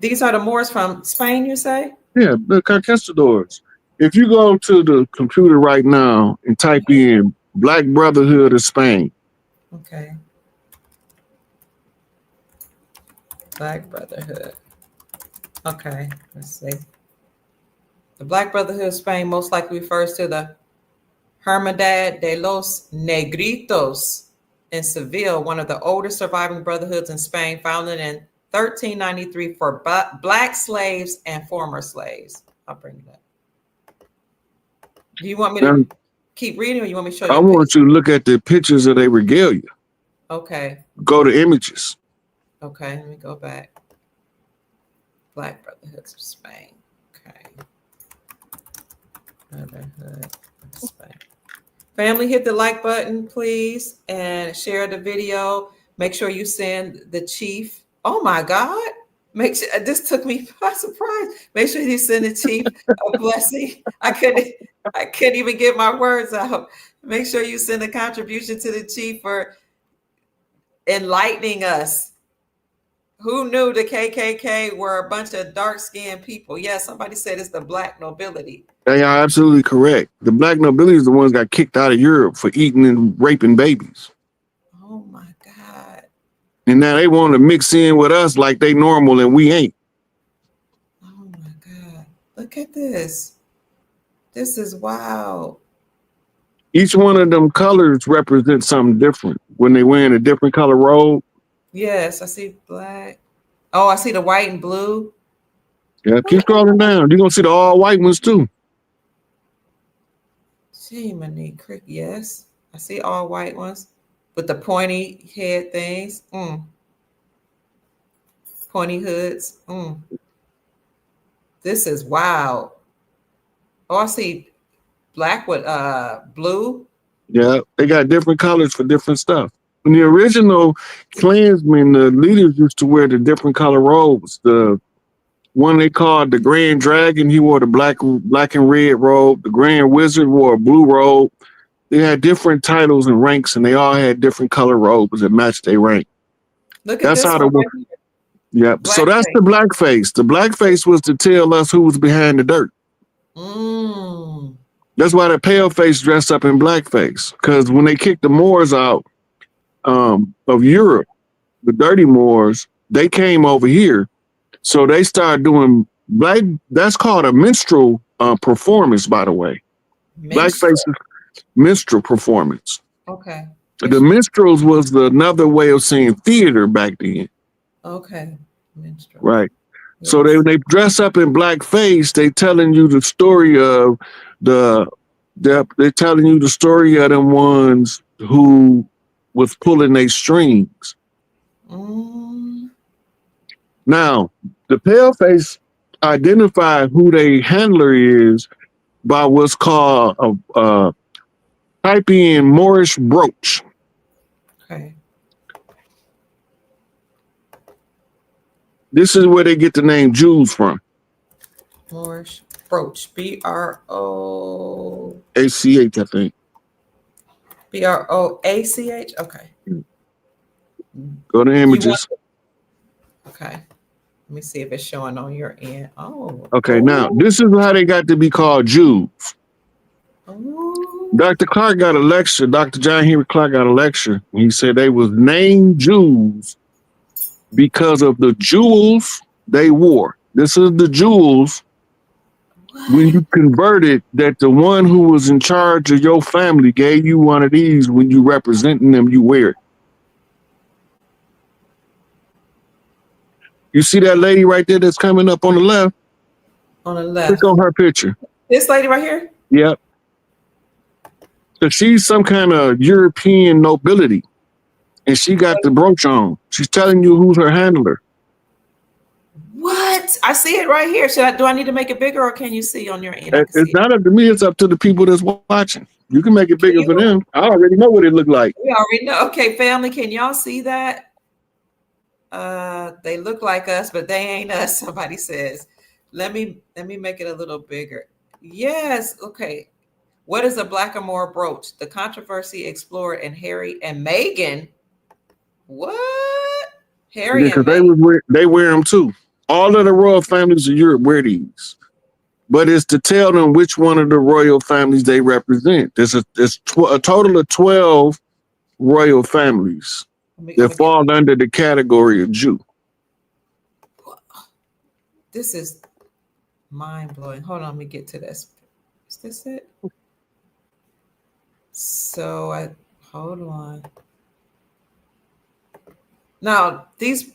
These are the Moors from Spain, you say?
Yeah, the conquistadors. If you go to the computer right now and type in Black Brotherhood of Spain.
Okay. Black Brotherhood. Okay, let's see. The Black Brotherhood of Spain most likely refers to the Hermandad de los Negritos in Seville, one of the oldest surviving brotherhoods in Spain, founded in 1393 for black slaves and former slaves. I'll bring it up. Do you want me
Now,
to keep reading, or you want me to show
I
you a picture?
want you to look at the pictures of their regalia.
Okay.
Go to images.
Okay, let me go back. Black Brotherhoods of Spain. Okay. Brotherhood of Spain. Family, hit the like button, please, and share the video. Make sure you send the chief. Oh my God. Make sure this took me by surprise. Make sure you send the chief a blessing. I couldn't even get my words out. Make sure you send a contribution to the chief for enlightening us. Who knew the KKK were a bunch of dark-skinned people? Yeah, somebody said it's the black nobility.
They are absolutely correct. The black nobility is the ones got kicked out of Europe for eating and raping babies.
Oh my God.
And now they want to mix in with us like they normal and we ain't.
Oh my God. Look at this. This is wild.
Each one of them colors represents something different. When they wearing a different color robe.
Yes, I see black. Oh, I see the white and blue.
Yeah, keep scrolling down. You're gonna see the all white ones too.
Jiminy Crick. Yes, I see all white ones with the pointy head things. Pointy hoods. This is wild. Oh, I see black with blue.
Yeah, they got different colors for different stuff. In the original Klansmen, the leaders used to wear the different color robes. The one they called the Grand Dragon, he wore the black and red robe. The Grand Wizard wore a blue robe. They had different titles and ranks, and they all had different color robes that matched their rank.
Look at
That's
this
how
one
the
right here.
yeah. So that's the blackface. The blackface was to tell us who was behind the dirt. That's why the pale face dressed up in blackface. Because when they kicked the Moors out of Europe, the dirty Moors, they came over here. So they started doing black. That's called a minstrel performance, by the way.
Minstrel.
Blackface is minstrel performance.
Okay.
The minstrels was another way of saying theater back then.
Okay. Minstrel.
Right.
Yes.
So they dress up in blackface. They telling you the story of they're telling you the story of them ones who was pulling their strings. Now, the paleface identify who their handler is by what's called a type in Moorish brooch.
Okay.
This is where they get the name Jews from.
Moorish brooch. BROACH,
ACH, I think.
BROACH. Okay.
Go to images.
Okay. Let me see if it's showing on your end. Oh.
Okay, now this is how they got to be called Jews.
Oh.
Dr. Clark got a lecture. Dr. John Henry Clark got a lecture. He said they was named Jews because of the jewels they wore. This is the jewels when you converted, that the one who was in charge of your family gave you one of these. When you representing them, you wear it. You see that lady right there that's coming up on the left?
On the left.
Click on her picture.
This lady right here?
Yep. So she's some kind of European nobility, and she got the brooch on. She's telling you who's her handler.
What? I see it right here. Do I need to make it bigger, or can you see on your end?
It's not up to me. It's up to the people that's watching. You can make it bigger for them. I already know what it looked like.
We already know. Okay, family, can y'all see that? They look like us, but they ain't us. Somebody says. Let me make it a little bigger. Yes. Okay. What is a blackamoor brooch? The controversy explored in Harry and Meghan. What? Harry and Meghan.
They wear them too. All of the royal families of Europe wear these, but it's to tell them which one of the royal families they represent. There's a total of 12 royal families that fall under the category of Jew.
This is mind blowing. Hold on, let me get to this. Is this it? So I hold on. Now these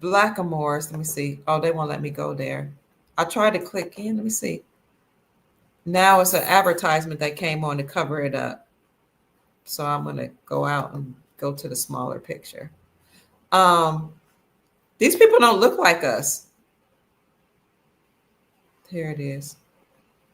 blackamoors, let me see. Oh, they won't let me go there. I tried to click in. Let me see. Now it's an advertisement that came on to cover it up. So I'm gonna go out and go to the smaller picture. Um, these people don't look like us. Here it is.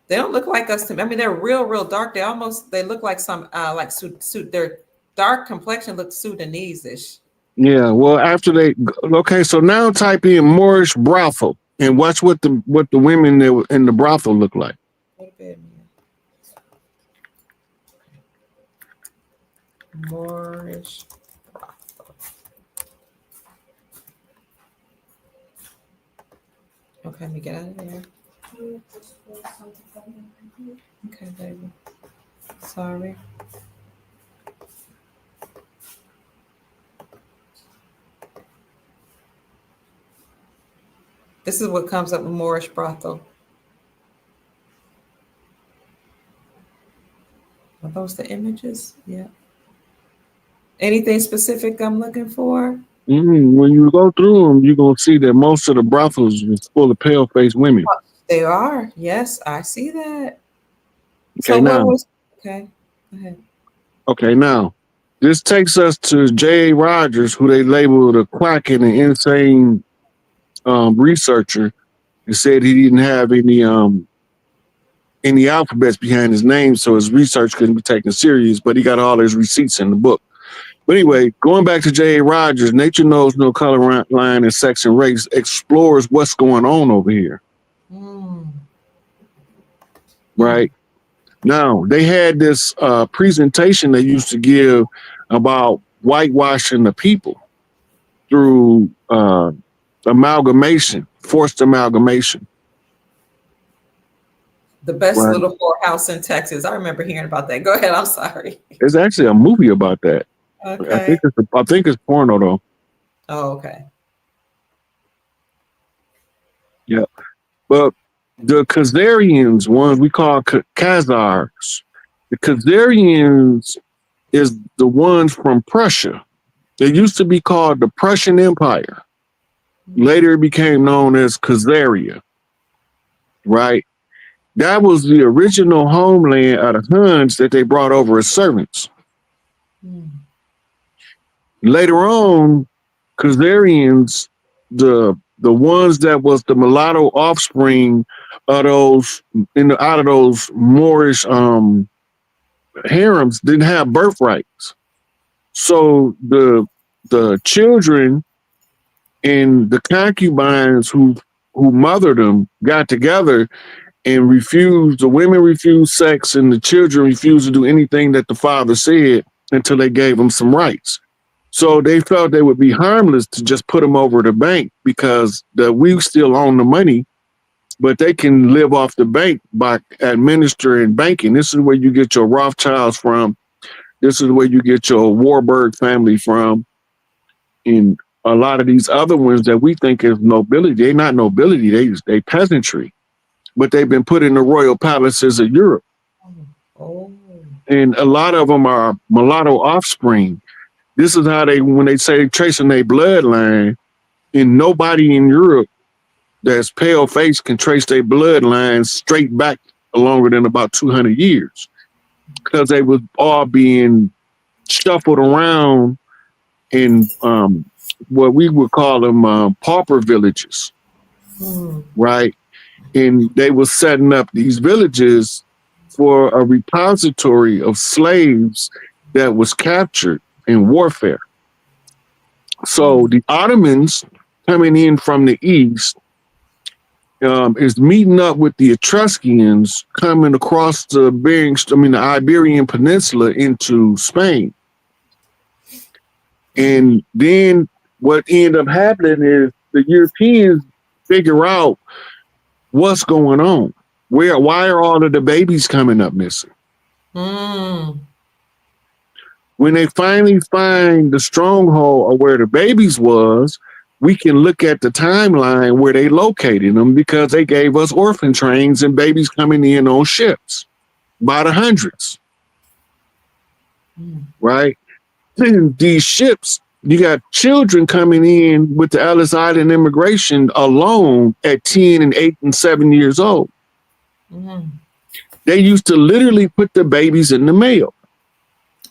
They don't look like us to me. I mean, they're real dark. They look like some like suit. Their dark complexion looks Sudanese-ish.
Yeah. Well, after they okay, so now type in Moorish brothel and watch what the women that were in the brothel look like.
What a bad man. Moorish brothel. Okay, let me get out of there. Okay, baby. Sorry. This is what comes up with Moorish brothel. Are those the images? Yeah. Anything specific I'm looking for?
When you go through them, you're gonna see that most of the brothels is full of pale faced women.
They are. Yes, I see that.
Okay,
So what
now.
was okay? Go ahead.
Okay, now. This takes us to J.A. Rogers, who they labeled a quack and an insane researcher, and said he didn't have any alphabets behind his name, so his research couldn't be taken serious. But he got all his receipts in the book. But anyway, going back to J.A. Rogers, Nature Knows No Color Line and Sex and Race explores what's going on over here.
Mm.
Right? Now, they had this presentation they used to give about whitewashing the people through amalgamation, forced amalgamation.
The best
Right.
little whorehouse in Texas. I remember hearing about that. Go ahead. I'm sorry.
There's actually a movie about that.
Okay.
I think it's porno though.
Oh, okay.
Yeah. But the Khazarians, ones we call Khazars, the Khazarians is the ones from Prussia. It used to be called the Prussian Empire. Later it became known as Khazaria. Right? That was the original homeland of the Huns that they brought over as servants.
Mm.
Later on, Khazarians, the ones that was the mulatto offspring of those out of those Moorish harems didn't have birthrights. So the children and the concubines who mothered them got together and refused. The women refused sex, and the children refused to do anything that the father said until they gave them some rights. So they felt they would be harmless to just put them over the bank because we still own the money, but they can live off the bank by administering banking. This is where you get your Rothschilds from. This is where you get your Warburg family from. And a lot of these other ones that we think is nobility, they're not nobility, they peasantry, but they've been put in the royal palaces of Europe.
Oh.
And a lot of them are mulatto offspring. This is how when they say tracing their bloodline, and nobody in Europe that's pale face can trace their bloodline straight back longer than about 200 years because they was all being shuffled around in what we would call them pauper villages, right? And they were setting up these villages for a repository of slaves that was captured in warfare. So the Ottomans coming in from the east is meeting up with the Etruscans coming across the Iberian Peninsula into Spain. And then what ended up happening is the Europeans figure out what's going on. Why are all of the babies coming up missing?
Mm.
When they finally find the stronghold of where the babies was, we can look at the timeline where they located them because they gave us orphan trains and babies coming in on ships by the hundreds. right? Then these ships, you got children coming in with the Ellis Island immigration alone at 10 and 8 and 7 years old. They used to literally put the babies in the mail.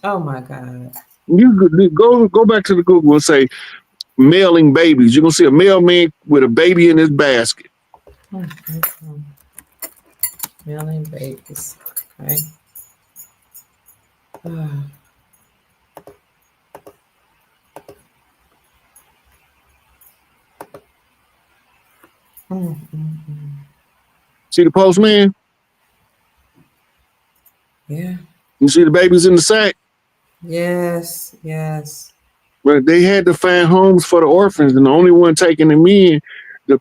Oh my God.
You go back to the Google and say mailing babies. You're gonna see a mailman with a baby in his basket.
Mailing babies. Okay.
See the postman?
Yeah.
You see the babies in the sack?
Yes. Yes.
But they had to find homes for the orphans, and the only one taking them in, the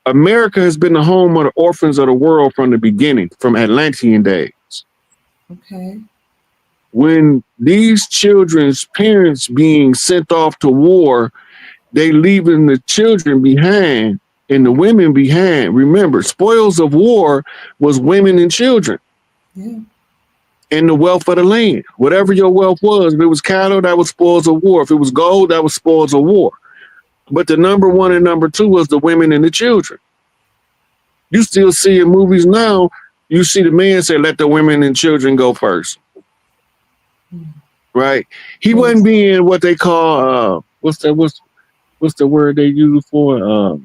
America has been the home of the orphans of the world from the beginning, from Atlantean days.
Okay.
When these children's parents being sent off to war, they leaving the children behind and the women behind. Remember, spoils of war was women and children.
Yeah.
And the wealth of the land. Whatever your wealth was, if it was cattle, that was spoils of war. If it was gold, that was spoils of war. But the number one and number two was the women and the children. You still see in movies now, you see the man say, let the women and children go first. Right? He wasn't being what they call, what's the word they use for?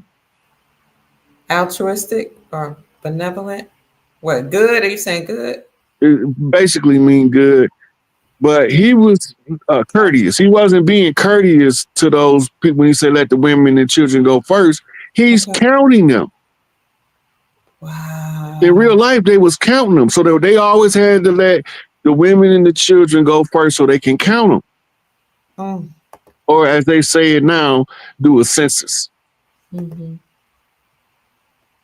Altruistic or benevolent? What, good? Are you saying good?
It basically mean good. But he was courteous. He wasn't being courteous to those people when he said, let the women and children go first. He's counting them.
Wow.
In real life, they was counting them. So they always had to let the women and the children go first so they can count them. Or as they say it now, do a census.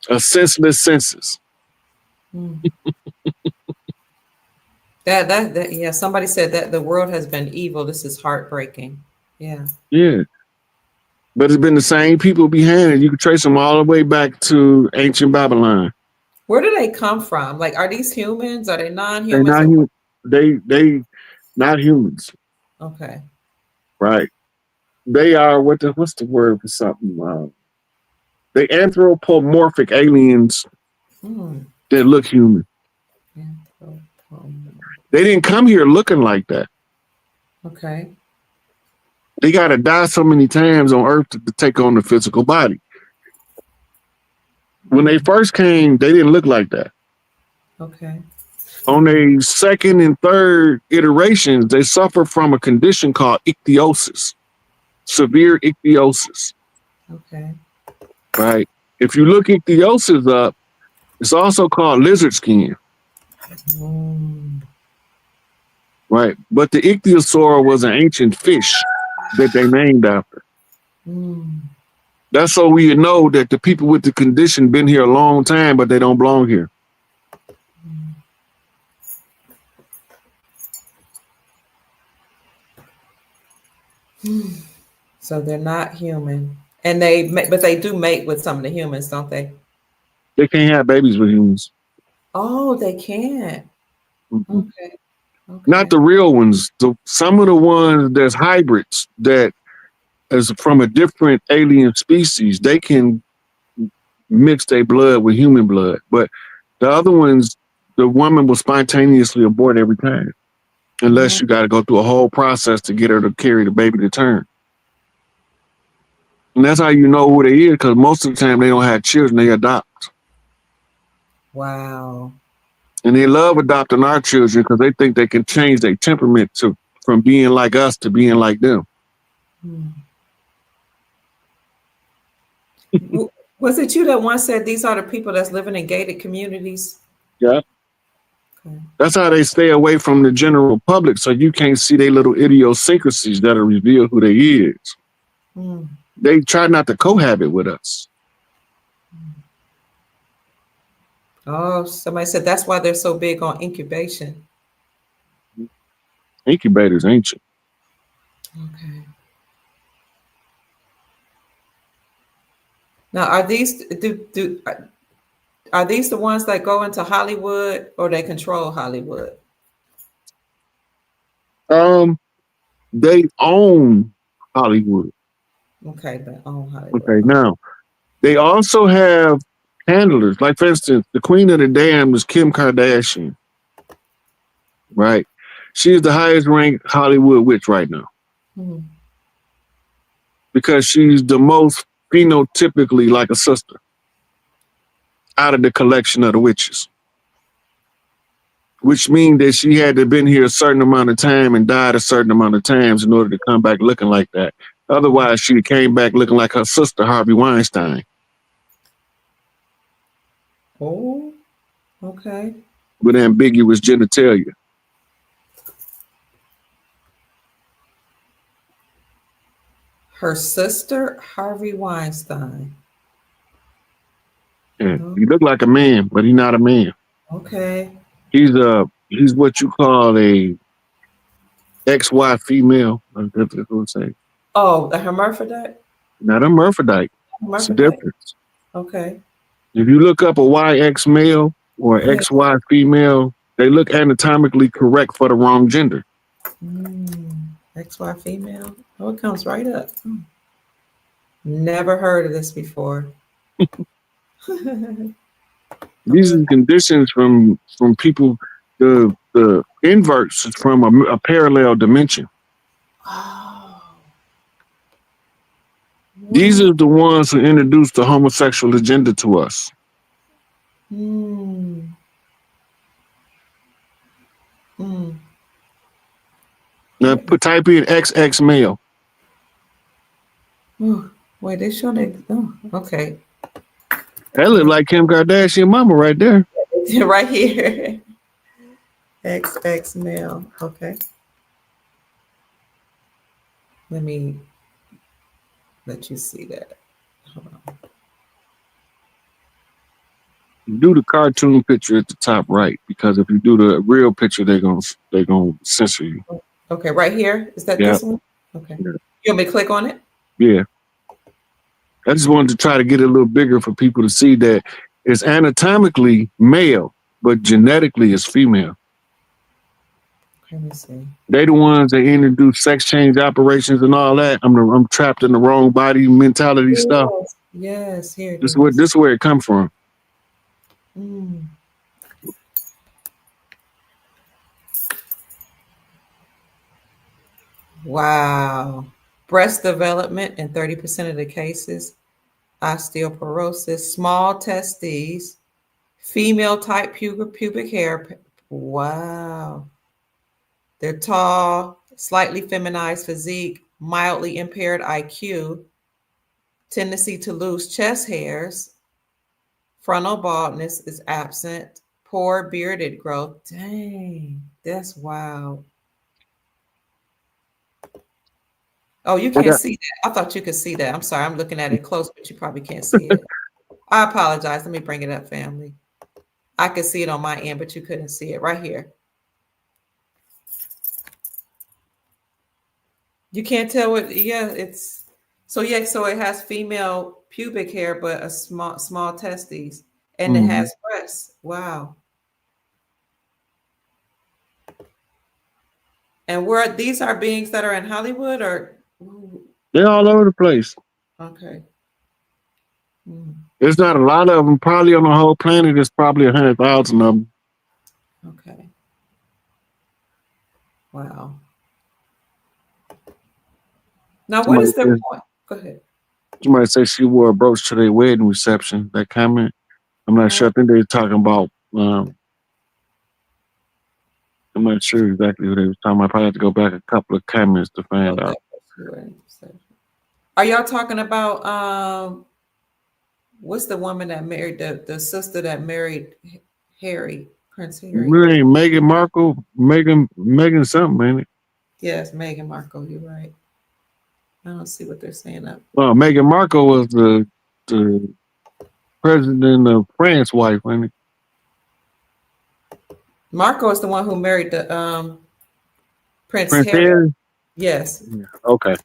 A senseless census.
That yeah, somebody said that the world has been evil. This is heartbreaking. Yeah.
Yeah. But it's been the same people behind it. You can trace them all the way back to ancient Babylon.
Where do they come from? Like, are these humans? Are they non-humans?
They're not they not humans.
Okay.
Right. They are what's the word for something? They anthropomorphic aliens that look human. They didn't come here looking like that.
Okay.
They got to die so many times on Earth to take on the physical body. When they first came, they didn't look like that.
Okay.
On their second and third iterations, they suffer from a condition called ichthyosis, severe ichthyosis.
Okay.
Right. If you look ichthyosis up, it's also called lizard skin. Right. But the ichthyosaur was an ancient fish that they named after. That's so we know that the people with the condition been here a long time, but they don't belong here.
So they're not human, and but they do mate with some of the humans, don't they?
They can't have babies with humans.
Oh, they can't. Okay.
Not the real ones. Some of the ones that's hybrids that is from a different alien species, they can mix their blood with human blood. But the other ones, the woman will spontaneously abort every time. Unless you got to go through a whole process to get her to carry the baby to term. And that's how you know who they is, because most of the time they don't have children, they adopt.
Wow.
And they love adopting our children because they think they can change their temperament from being like us to being like them.
Was it you that once said these are the people that's living in gated communities?
Yeah. Okay. That's how they stay away from the general public, so you can't see their little idiosyncrasies that'll reveal who they is. They try not to cohabit with us.
Oh, somebody said that's why they're so big on incubation.
Incubator's ancient.
Okay. Now, are these are these the ones that go into Hollywood, or they control Hollywood?
They own Hollywood.
Okay, but
Okay,
Hollywood.
now they also have handlers. Like for instance, the Queen of the Dam is Kim Kardashian, right? She's the highest ranked Hollywood witch right now
Hmm.
because she's the most phenotypically like a sister out of the collection of the witches. Which means that she had to have been here a certain amount of time and died a certain amount of times in order to come back looking like that. Otherwise, she came back looking like her sister, Harvey Weinstein,
Oh, okay.
with ambiguous genitalia.
Her sister, Harvey Weinstein.
Yeah,
Oh,
he looked like a man, but he's not a man.
okay.
He's what you call a XY female. That's what I'm saying.
Oh, a hermaphrodite?
Not a hermaphrodite. It's a
Hermaphrodite?
difference.
Okay.
If you look up a YX male or
Yeah.
XY female, they look anatomically correct for the wrong gender.
XY female. Oh, it comes right up. Never heard of this before. I'm
These
gonna-
are conditions from people. The inverts is from a parallel dimension.
oh,
These
what?
are the ones who introduced the homosexual agenda to us.
Mm, mm.
Now type in XX male.
Oh, wait, they show that. Oh, okay.
That look like Kim Kardashian mama right there.
Right here. XX male. Okay. Let me let you see that. Hold on.
Do the cartoon picture at the top right, because if you do the real picture, they're gonna censor you.
Okay, right here. Is that
Yeah,
this one? Okay.
yeah,
You want me to click on it?
yeah. I just wanted to try to get it a little bigger for people to see that it's anatomically male, but genetically it's female.
Let me see.
They the ones that introduce sex change operations and all that. I'm trapped in the wrong body mentality stuff.
Yes, yes, here it
This is where
is.
it come from.
Mm. Wow. Breast development in 30% of the cases, osteoporosis, small testes, female type pubic hair. Wow. They're tall, slightly feminized physique, mildly impaired IQ, tendency to lose chest hairs, frontal baldness is absent, poor bearded growth. Dang, that's wild. Oh, you
I
can't
got
see that. I thought you could see that. I'm sorry. I'm looking at it close, but you probably can't see it. I apologize. Let me bring it up, family. I could see it on my end, but you couldn't see it right here. You can't tell what, yeah, it's so yeah, so it has female pubic hair, but a small testes, and it
mhm.
has breasts. Wow. And where these are beings that are in Hollywood or ooh,
They're all over the place.
okay. Mm,
There's not a lot of them. Probably on the whole planet, there's probably 100,000 of them.
okay. Wow. Now what
Somebody
is their
said,
point? Go ahead.
somebody said she wore a brooch to their wedding reception. That comment. I'm not sure. I think they were talking about. I'm not sure exactly what they were talking about. I probably have to go back a couple of comments to find
Okay.
out.
Are y'all talking about what's the woman that married the sister that married Harry, Prince Harry?
Really, Meghan Markle, Megan something, ain't it?
Yes, Meghan Markle, you're right. I don't see what they're saying up.
Well, Meghan Markle was the president of France wife, ain't it?
Marco is the one who married the Prince
Prince
Harry.
Harry.
Yes.
Yeah. Okay.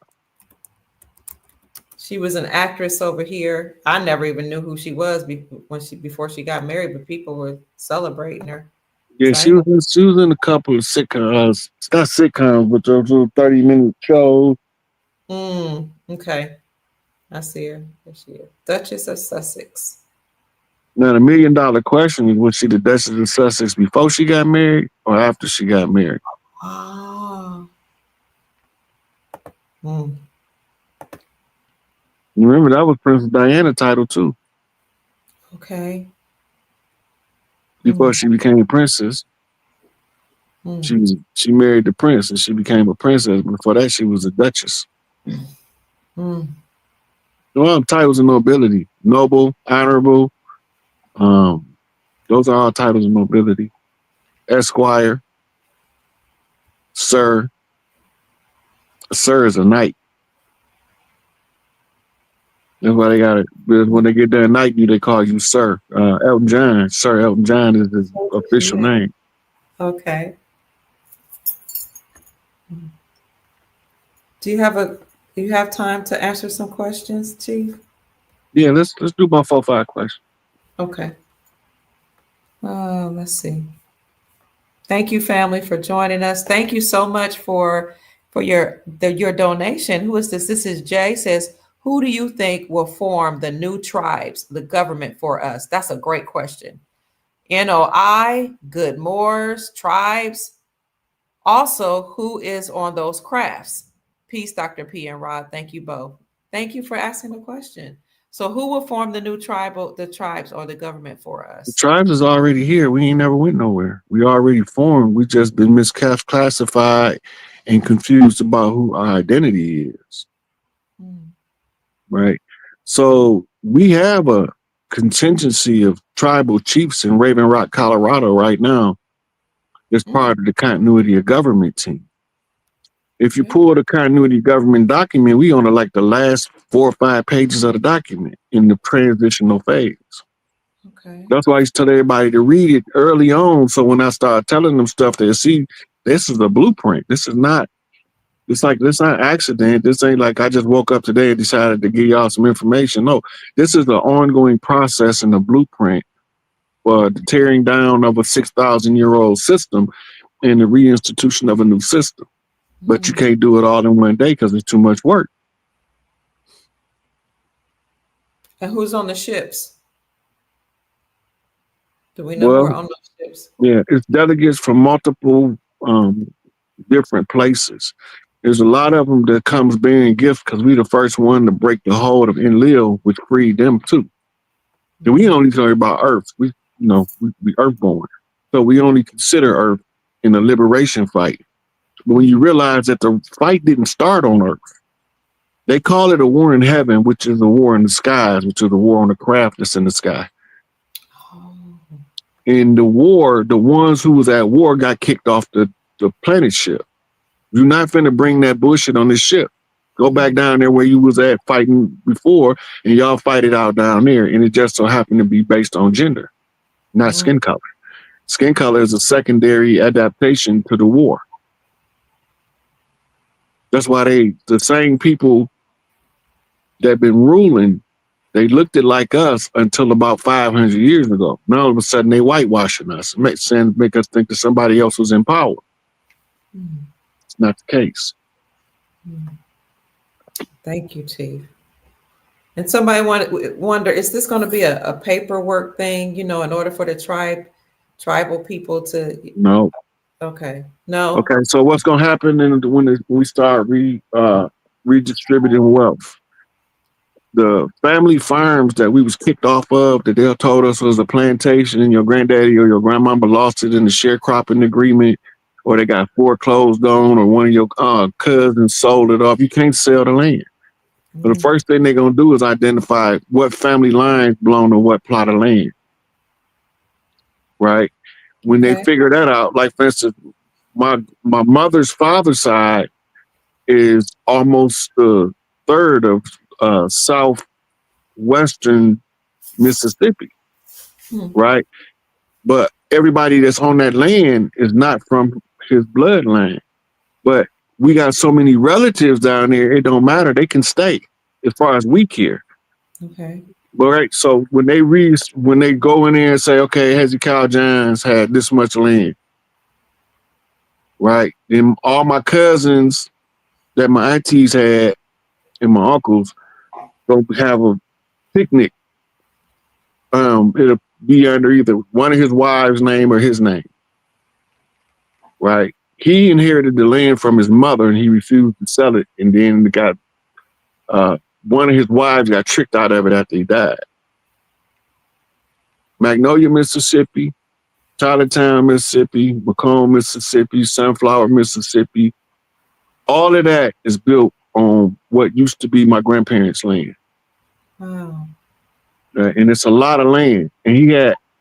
She was an actress over here. I never even knew who she was before she got married, but people were celebrating her.
Yeah, she was in a couple of sitcoms, not sitcoms, but those little 30-minute shows.
Okay. I see her. There she is. Duchess of Sussex.
Now the $1 million question is: was she the Duchess of Sussex before she got married or after she got married?
Ah. Mm,
You remember that was Princess Diana title too.
okay.
Before
Mm,
she became princess,
mm,
she married the prince and she became a princess. Before that, she was a duchess.
mm.
Well, titles of nobility: noble, honorable. Um, those are all titles of nobility. Esquire, sir. A sir is a knight. That's why they got it. When they get that knight, you they call you sir. Elton John, Sir Elton John is his
So
official
cute.
name.
Okay. Do you have a do you have time to answer some questions, Chief?
Yeah, let's do my 4-5 question.
Okay. Let's see. Thank you, family, for joining us. Thank you so much for your donation. Who is this? This is Jay. Says, who do you think will form the new tribes, the government for us? That's a great question. NOI, Good Moors, tribes. Also, who is on those crafts? Peace, Dr. P and Rod. Thank you both. Thank you for asking the question. So, who will form the tribes or the government for
The
us?
tribes is already here. We ain't never went nowhere. We already formed. We just been misclassified and confused about who our identity is.
Hmm.
Right. So we have a contingency of tribal chiefs in Raven Rock, Colorado right now. As
Mm,
part of the continuity of government team. If you
okay.
pull the continuity government document, we on like the last 4 or 5 pages of the document in the transitional phase.
Okay.
That's why I used to tell everybody to read it early on. So when I start telling them stuff, they see this is a blueprint. This is not. It's like this not accident. This ain't like I just woke up today and decided to give y'all some information. No, this is an ongoing process and a blueprint for the tearing down of a 6,000-year-old system and the reinstitution of a new system. But you
Hmm.
can't do it all in one day because it's too much work.
And who's on the ships? Do we know who are
Well,
on those ships?
yeah, it's delegates from multiple different places. There's a lot of them that comes bearing gifts because we the first one to break the hold of Enlil, which freed them too. And we
Mm,
only talk about Earth. We Earthborn. So we only consider Earth in a liberation fight. But when you realize that the fight didn't start on Earth, they call it a war in heaven, which is a war in the skies, which is a war on the craft that's in the sky.
oh,
In the war, the ones who was at war got kicked off the planet ship. You're not finna bring that bullshit on this ship. Go back down there where you was at fighting before, and y'all fight it out down there. And it just so happened to be based on gender, not
mm,
skin color. Skin color is a secondary adaptation to the war. That's why the same people that been ruling, they looked it like us until about 500 years ago. Now all of a sudden they whitewashing us, make us think that somebody else was in power.
mm,
It's not the case.
mm. Thank you, Chief. And somebody wonder, is this going to be a paperwork thing? In order for the tribal people to.
No.
Okay, no.
Okay, so what's gonna happen when we start redistributing wealth? The family farms that we was kicked off of, that they told us was a plantation, and your granddaddy or your grandmama lost it in the sharecropping agreement, or they got foreclosed on, or one of your cousins sold it off. You can't sell the land. So the
Mm,
first thing they're gonna do is identify what family lines belong to what plot of land, right? When they
okay.
figure that out, like for instance, my mother's father's side is almost a third of southwestern Mississippi,
Hmm,
right? But everybody that's on that land is not from his bloodline. But we got so many relatives down there, it don't matter. They can stay as far as we care.
okay.
All right. So when they go in there and say, okay, Hezekiah Johns had this much land, right? And all my cousins that my aunties had and my uncles go have a picnic. It'll be under either one of his wives' name or his name, right? He inherited the land from his mother and he refused to sell it. And then one of his wives got tricked out of it after he died. Magnolia, Mississippi, Charlottetown, Mississippi, Macomb, Mississippi, Sunflower, Mississippi. All of that is built on what used to be my grandparents' land.
Wow.
And it's a lot of land. And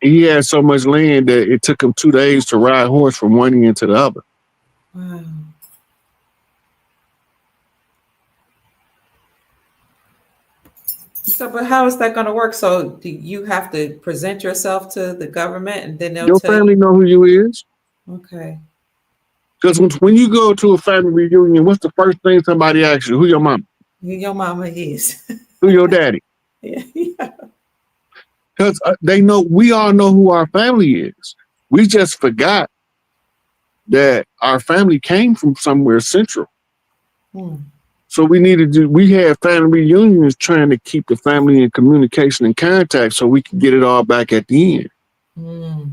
he had so much land that it took him 2 days to ride horse from one end to the other.
Wow. So, but how is that going to work? So, do you have to present yourself to the government, and then they'll
Your
tell
family know who you is.
you? Okay.
Because when you go to a family reunion, what's the first thing somebody asks you? Who your mama?
Who your mama is?
Who your daddy?
Yeah.
Because we all know who our family is. We just forgot that our family came from somewhere central.
Hmm.
So we had family reunions trying to keep the family in communication and contact so we can get it all back at the end.
Hmm.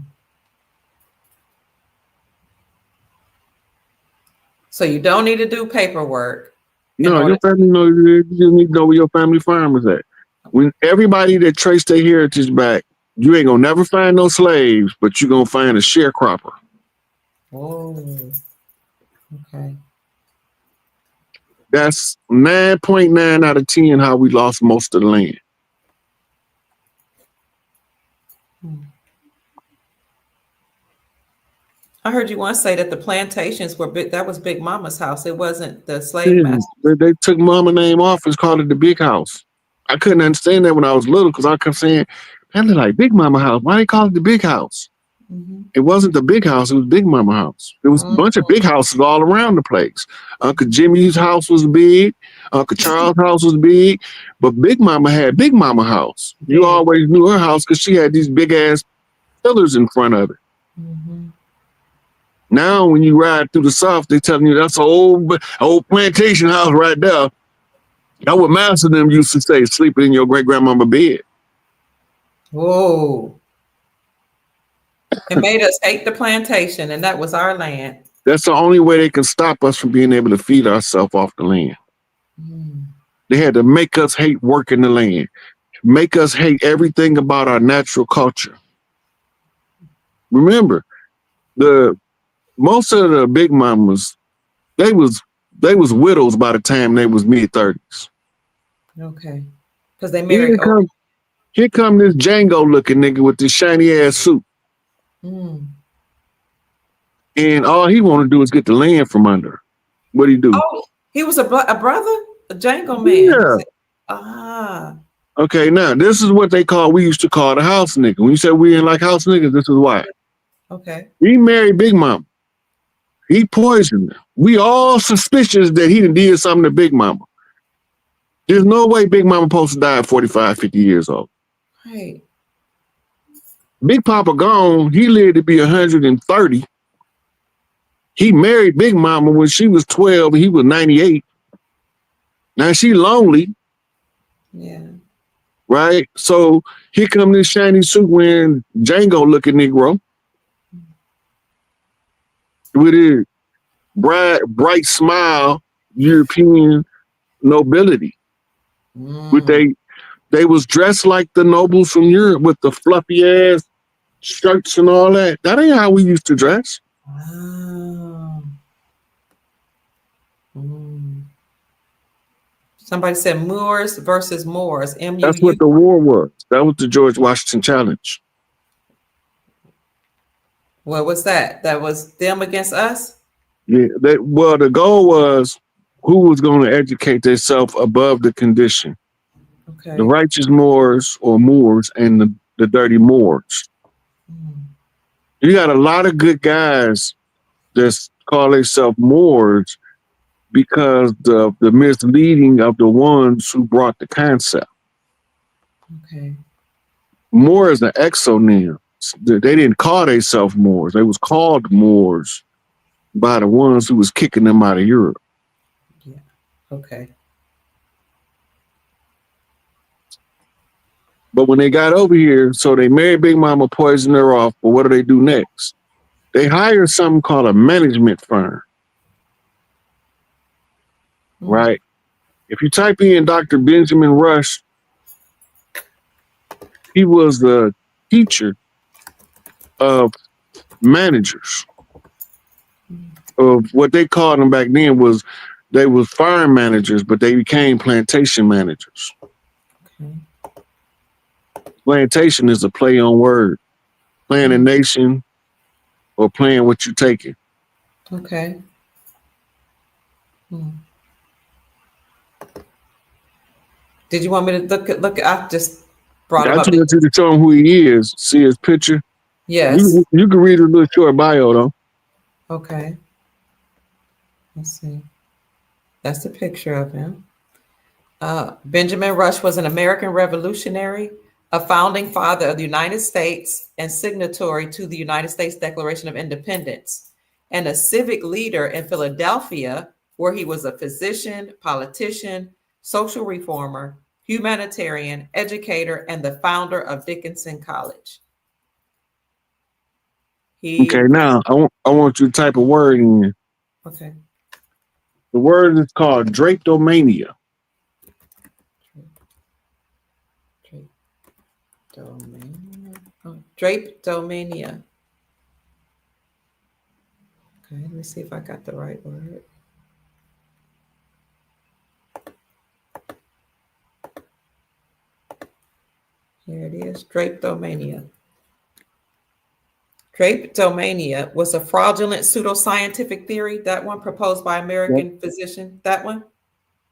So you don't need to do paperwork.
No, your family knows you just need to know where your family farm is at. When everybody that traced their heritage back, you ain't gonna never find no slaves, but you're gonna find a sharecropper.
Oh, okay.
That's 9.9 out of 10 how we lost most of the land.
I heard you once say that the plantations were big. That was Big Mama's house. It wasn't the slave
Yeah,
master.
they took mama name off and called it the big house. I couldn't understand that when I was little because I kept saying, that look like Big Mama house. Why they call it the big house?
Mm-hmm.
It wasn't the big house, it was Big Mama house. There was a bunch of big houses all around the place. Uncle Jimmy's house was big, Uncle Charles' house was big, but Big Mama had Big Mama house. You always knew her house because she had these big ass pillars in front of it.
Mm-hmm.
Now when you ride through the South, they telling you that's an old plantation house right there. That's what Master them used to say, sleeping in your great grandmama bed.
Whoa. It made us hate the plantation, and that was our land.
That's the only way they can stop us from being able to feed ourselves off the land.
Mm.
They had to make us hate working the land, make us hate everything about our natural culture. Remember, most of the big mamas, they was widows by the time they was mid-30s.
Okay. Because they married.
Here come this Django looking nigga with this shiny ass suit.
Mm.
And all he want to do is get the land from under. What'd he do?
Oh, he was a brother? A Django man?
Yeah.
Ah.
Okay, now this is what we used to call the house nigga. When you said we didn't like house niggas, this is why.
Okay.
He married Big Mama. He poisoned her. We all suspicious that he did something to Big Mama. There's no way Big Mama supposed to die at 45, 50 years old.
Right.
Big Papa gone, he lived to be 130. He married Big Mama when she was 12 and he was 98. Now she lonely.
Yeah.
Right? So here come this shiny suit wearing Django looking Negro with his bright smile, European nobility.
Mm.
They was dressed like the nobles from Europe with the fluffy ass shirts and all that. That ain't how we used to dress.
Wow. Mm. Somebody said Moors versus Moors. M-U-U.
That's what the war was. That was the George Washington challenge.
What was that? That was them against us?
Yeah. The goal was who was going to educate themselves above the condition.
Okay.
The righteous Moors and the dirty Moors.
Mm.
You got a lot of good guys that call themselves Moors because the misleading of the ones who brought the concept.
Okay.
Moor is an exonym. They didn't call themselves Moors. They was called Moors by the ones who was kicking them out of Europe.
Yeah. Okay.
But when they got over here, so they married Big Mama, poisoned her off. But what do they do next? They hire something called a management firm, right? If you type in Dr. Benjamin Rush, he was the teacher of managers. Of what they called them back then was they was farm managers, but they became plantation managers.
Okay.
Plantation is a play on word. Playing a nation or playing what you taking.
Okay. Did you want me to look? I just brought him
I
up.
told you to show him who he is. See his picture.
Yes.
You can read a little short bio though.
Okay. Let's see. That's the picture of him. Benjamin Rush was an American revolutionary, a founding father of the United States, and signatory to the United States Declaration of Independence, and a civic leader in Philadelphia, where he was a physician, politician, social reformer, humanitarian, educator, and the founder of Dickinson College.
Okay, now I want you to type a word in.
Okay.
The word is called drapetomania.
Drapetomania. Okay, let me see if I got the right word. Here it is, drapetomania. Drapetomania was a fraudulent pseudoscientific theory, that one proposed by American physician, that one?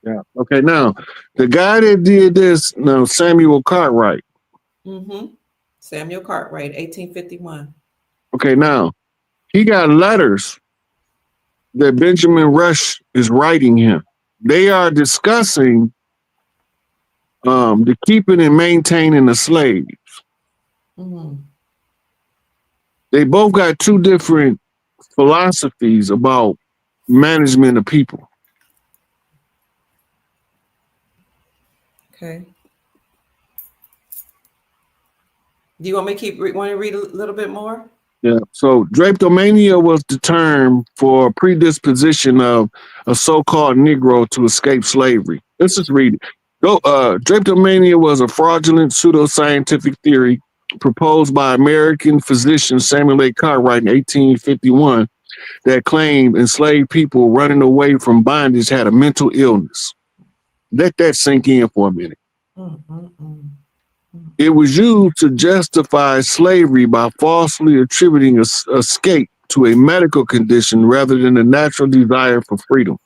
Yeah. Okay, now the guy that did this, now Samuel Cartwright.
Samuel Cartwright, 1851.
Okay, now he got letters that Benjamin Rush is writing him. They are discussing the keeping and maintaining the slaves. They both got two different philosophies about management of people.
Okay. Do you want me to want to read a little bit more?
Yeah. So drapetomania was the term for predisposition of a so-called Negro to escape slavery. Let's just read it. Drapetomania was a fraudulent pseudoscientific theory proposed by American physician Samuel A. Cartwright in 1851 that claimed enslaved people running away from bondage had a mental illness. Let that sink in for a minute. It was used to justify slavery by falsely attributing escape to a medical condition rather than a natural desire for freedom.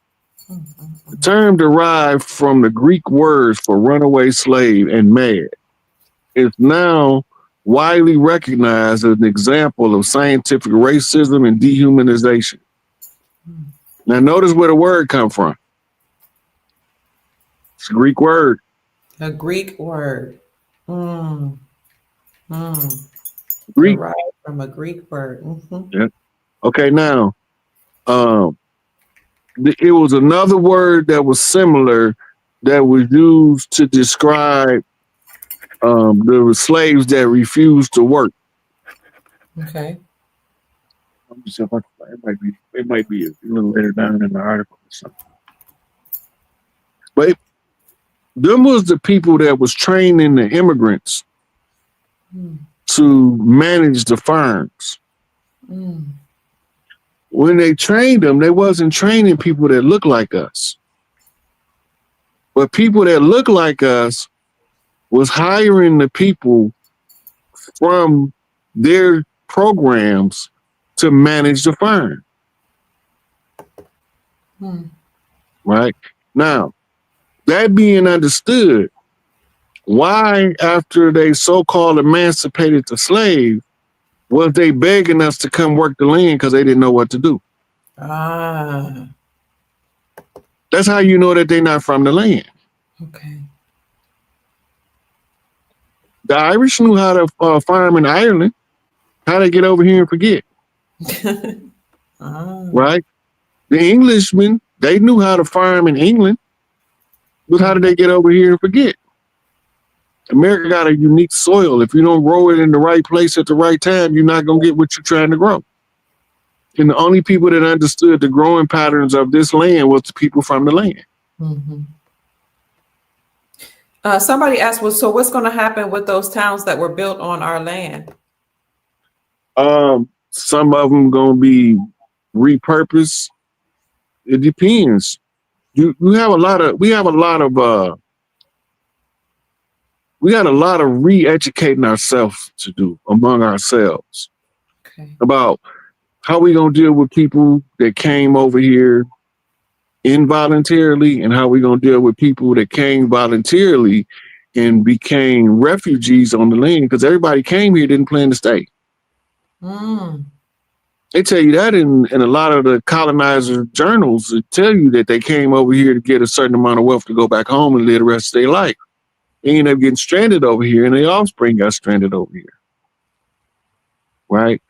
The term derived from the Greek words for runaway slave and mad. It's now widely recognized as an example of scientific racism and dehumanization. Now notice where the word come from. It's a Greek word.
A Greek word.
Greek.
Derived from a Greek word.
Yeah. Okay, now, it was another word that was similar that was used to describe the slaves that refused to work.
Okay.
It might be a little later down in the article or something. But them was the people that was training the immigrants to manage the farms. When they trained them, they wasn't training people that look like us. But people that look like us was hiring the people from their programs to manage the farm. Right? Now, that being understood, why, after they so-called emancipated the slave, was they begging us to come work the land because they didn't know what to do? That's how you know that they're not from the land.
Okay.
The Irish knew how to farm in Ireland. How they get over here and forget, right? The Englishmen, they knew how to farm in England, but how did they get over here and forget? America got a unique soil. If you don't grow it in the right place at the right time, you're not going to get what you're trying to grow. And the only people that understood the growing patterns of this land was the people from the land.
Mm-hmm. Somebody asked, well, so what's going to happen with those towns that were built on our land?
Some of them going to be repurposed. It depends. We got a lot of re-educating ourselves to do among ourselves about how we gonna deal with people that came over here involuntarily, and how we gonna deal with people that came voluntarily and became refugees on the land, because everybody came here didn't plan to stay. They tell you that in a lot of the colonizer journals. They tell you that they came over here to get a certain amount of wealth to go back home and live the rest of their life. They ended up getting stranded over here, and their offspring got stranded over here. Right?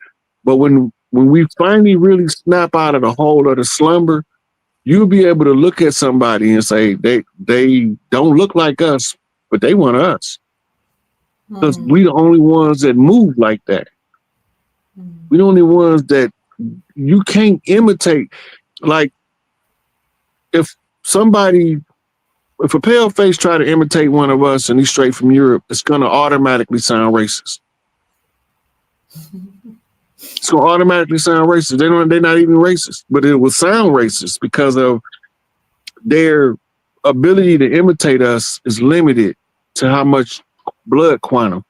But when we finally really snap out of the hole of the slumber, you'll be able to look at somebody and say, they don't look like us, but they want us. Because we the only ones that move like that. We the only ones that you can't imitate. Like, if a pale face try to imitate one of us and he's straight from Europe, it's going to automatically sound racist. It's going to automatically sound racist. They're not even racist, but it will sound racist because of their ability to imitate us is limited to how much blood quantum.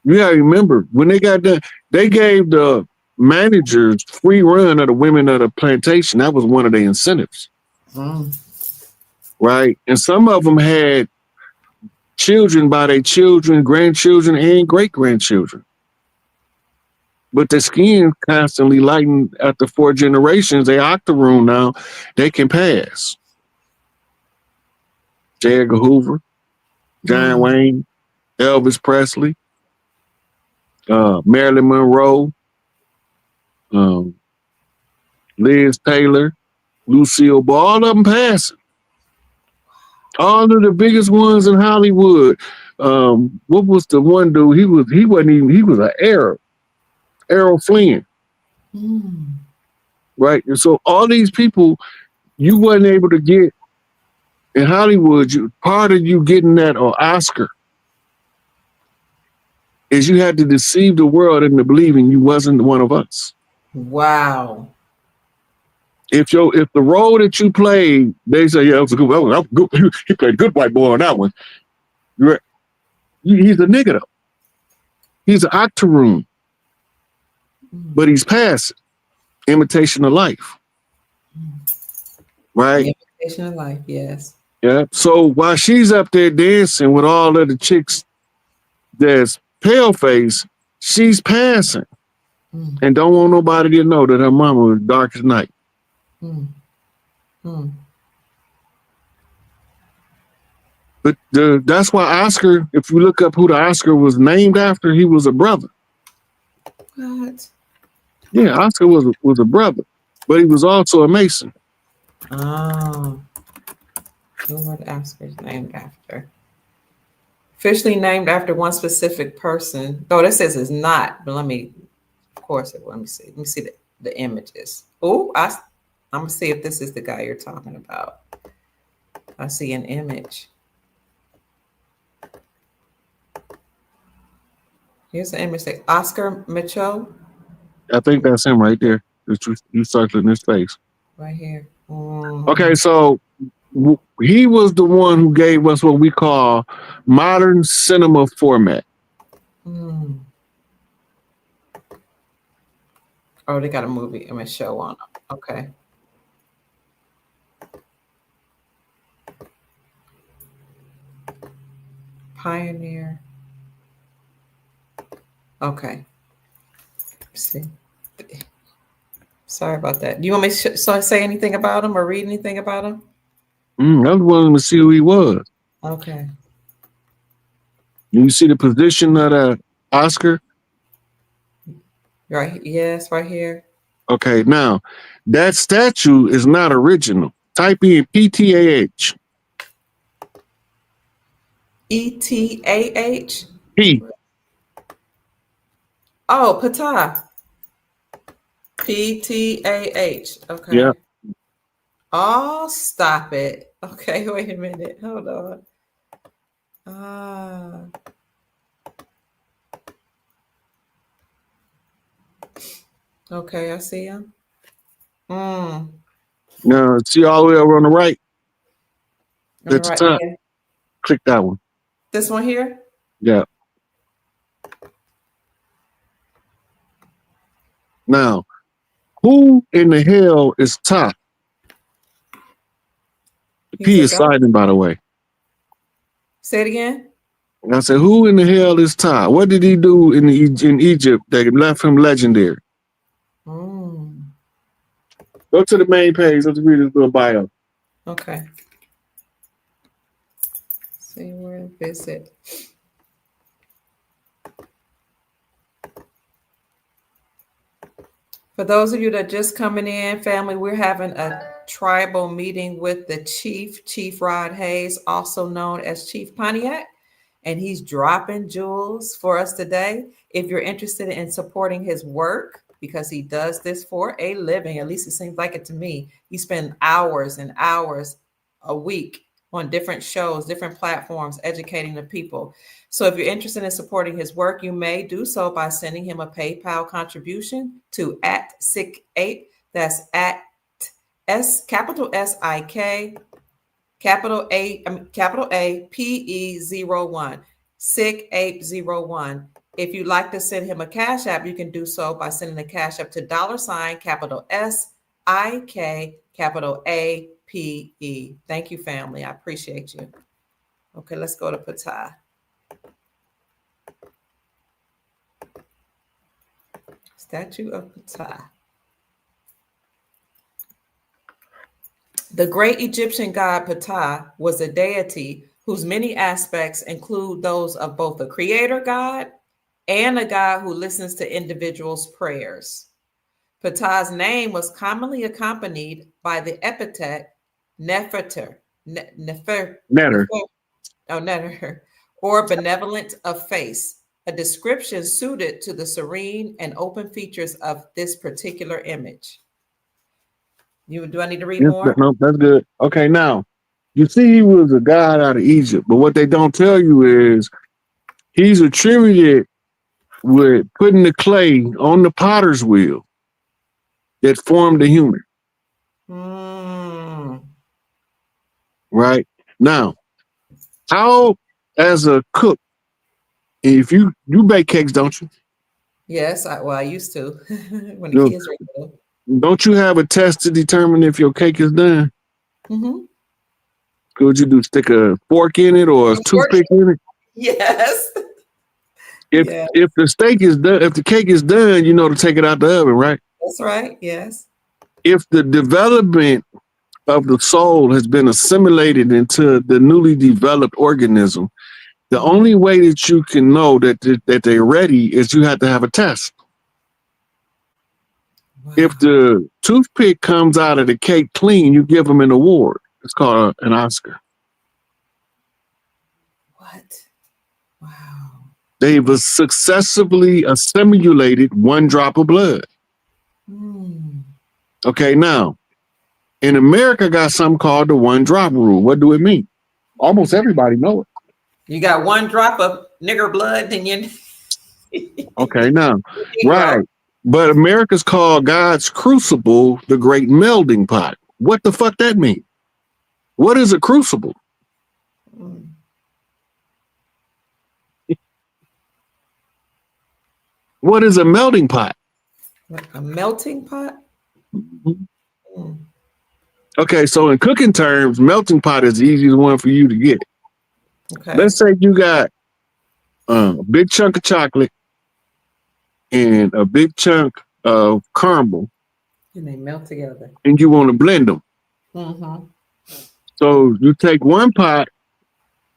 You gotta remember, when they got done, they gave the managers free run of the women of the plantation. That was one of their incentives. Right? And some of them had children by their children, grandchildren, and great-grandchildren. But the skin constantly lightened after 4 generations. They octoroon now, they can pass. J. Edgar Hoover, John Wayne, Elvis Presley, Marilyn Monroe, Liz Taylor, Lucille Ball, all of them passing. All of the biggest ones in Hollywood. What was the one dude? He was an Arab. Errol Flynn. Right? And so all these people, you wasn't able to get in Hollywood. Part of you getting that Oscar is you had to deceive the world into believing you wasn't one of us.
Wow.
If the role that you played, they say, yeah, that was a good. He played a good white boy on that one. He's a nigga though. He's an octoroon. But he's passive. Imitation of life. Right?
Imitation of life, yes.
Yeah. So while she's up there dancing with all of the chicks that's pale face, she's passing. And don't want nobody to know that her mama was dark as night. But that's why Oscar, if you look up who the Oscar was named after, he was a brother.
What?
Yeah, Oscar was a brother, but he was also a Mason.
Oh. Who were the Oscars named after? Officially named after one specific person. Oh, this says it's not, but let me see. Let me see the images. Oh, I'm gonna see if this is the guy you're talking about. I see an image. Here's the image. Say Oscar Mitchell.
I think that's him right there. You circling his face.
Right here.
Okay, so he was the one who gave us what we call modern cinema format.
Oh, they got a movie, show on them. Okay. Pioneer. Okay. Let's see. Sorry about that. Do you want me to say anything about him or read anything about him?
I was wanting to see who he was.
Okay.
You see the position of the Oscar?
Right. Yes, right here.
Okay, now that statue is not original. Type in PTAH.
ETAH.
P.
Oh, Ptah. PTAH.
Yeah.
Okay. Oh, stop it. Okay, wait a minute. Hold on. Ah, okay, I see him. Mm.
Now see all the way over on the right
All
at the
right.
top.
Yeah.
Click that one.
This one here?
Yeah. Now, who in the hell is Top? The
He's
P
a
is
god.
silent, by the way.
Say it again.
And I said, who in the hell is Top? What did he do in Egypt that left him legendary?
Mm.
Go to the main page. Let's read his little bio.
Okay. See where visit. For those of you that just coming in, family, we're having a tribal meeting with the chief, Chief Rod Hayes, also known as Chief Pontiac, and he's dropping jewels for us today. If you're interested in supporting his work, because he does this for a living, at least it seems like it to me, he spends hours and hours a week on different shows, different platforms, educating the people. So if you're interested in supporting his work, you may do so by sending him a PayPal contribution to @SIK8. That's at capital SIK, capital A PE01, SIK801. If you'd like to send him a cash app, you can do so by sending the cash app to $ capital SIK, capital APE. Thank you, family. I appreciate you. Okay, let's go to Ptah. Statue of Ptah. The great Egyptian god Ptah was a deity whose many aspects include those of both a creator god and a god who listens to individuals' prayers. Ptah's name was commonly accompanied by the epithet Neferter, Nefer,
Netter.
Nefer, oh, Nefer, or benevolent of face, a description suited to the serene and open features of this particular image. Do I need to read
Yes,
more?
no, that's good. Okay, now, you see he was a god out of Egypt, but what they don't tell you is he's attributed with putting the clay on the potter's wheel that formed the human,
Mm,
right? Now, how, as a cook, if you bake cakes, don't you?
yes, I used to when the
No,
kids were little.
don't you have a test to determine if your cake is done?
Mm-hmm.
Could you do stick a fork in it or a toothpick in it?
Yes.
If
Yeah,
if the steak is done, if the cake is done, you know to take it out the oven, right?
that's right. Yes.
If the development of the soul has been assimilated into the newly developed organism, the
Mhm.
only way that you can know that they're ready is you have to have a test.
Wow.
If the toothpick comes out of the cake clean, you give them an award. It's called an Oscar.
What? Wow.
They've successfully assimilated one drop of blood.
Mm.
Okay, now in America, got something called the one drop rule. What do it mean? Almost everybody know it.
You got one drop of nigger blood, then you.
Okay, now,
Negro.
right. But America's called God's crucible the great melding pot. What the fuck that mean? What is a crucible?
Mm.
What is a melting pot?
A melting pot? Mm.
Okay, so in cooking terms, melting pot is the easiest one for you to get.
Okay.
Let's say you got a big chunk of chocolate and a big chunk of caramel,
And they melt together.
and you want to blend them.
Mm-hmm.
So you take one pot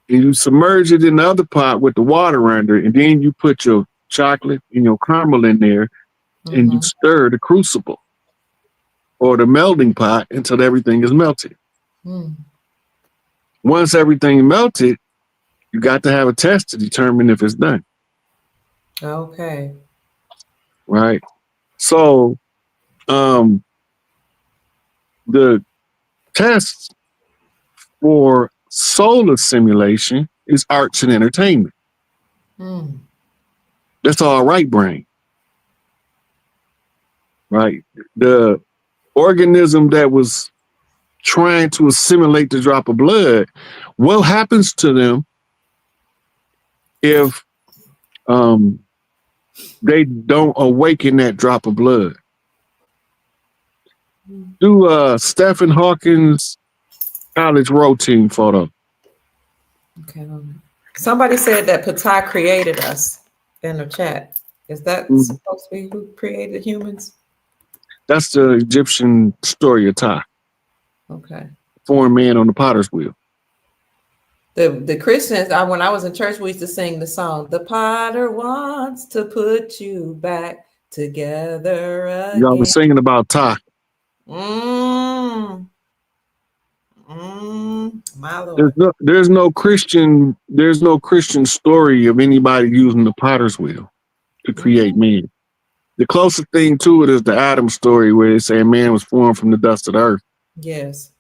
and you submerge it in the other pot with the water under it, and then you put your chocolate and your caramel in there, and you
Mm-hmm.
stir the crucible or the melting pot until everything is melted.
Mm.
Once everything melted, you got to have a test to determine if it's done,
Okay.
right? So um, the test for solar simulation is arts and entertainment.
Mm.
That's all right brain, right? The organism that was trying to assimilate the drop of blood, what happens to them if they don't awaken that drop of blood? Do Stephen Hawking's college row team photo.
Okay. Somebody said that Ptah created us in the chat. Is that
Mhm.
supposed to be who created humans?
That's the Egyptian story of Ptah,
Okay.
foreign man on the potter's wheel.
The Christians, when I was in church, we used to sing the song, "The Potter wants to put you back together
Y'all was
again."
singing about Ptah.
Mm, my Lord.
There's no Christian story of anybody using the potter's wheel to create man. The closest thing to it is the Adam story, where they say man was formed from the dust of the earth,
Yes.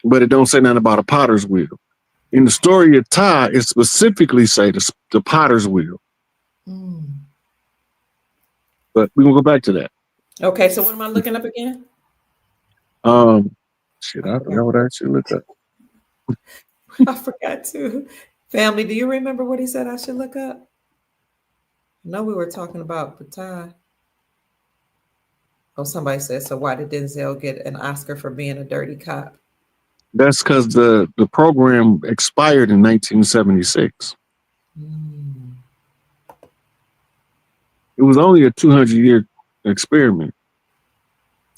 but it don't say nothing about a potter's wheel. In the story of Ptah, it specifically say the potter's wheel.
Mm.
But we gonna go back to that.
Okay, so what am I looking up again?
Shit, I forgot what I should look up.
I forgot to. Family, do you remember what he said I should look up? No, we were talking about Ptah. Oh, somebody said, so why did Denzel get an Oscar for being a dirty cop?
That's because the program expired in 1976.
Mm.
It was only a 200-year experiment.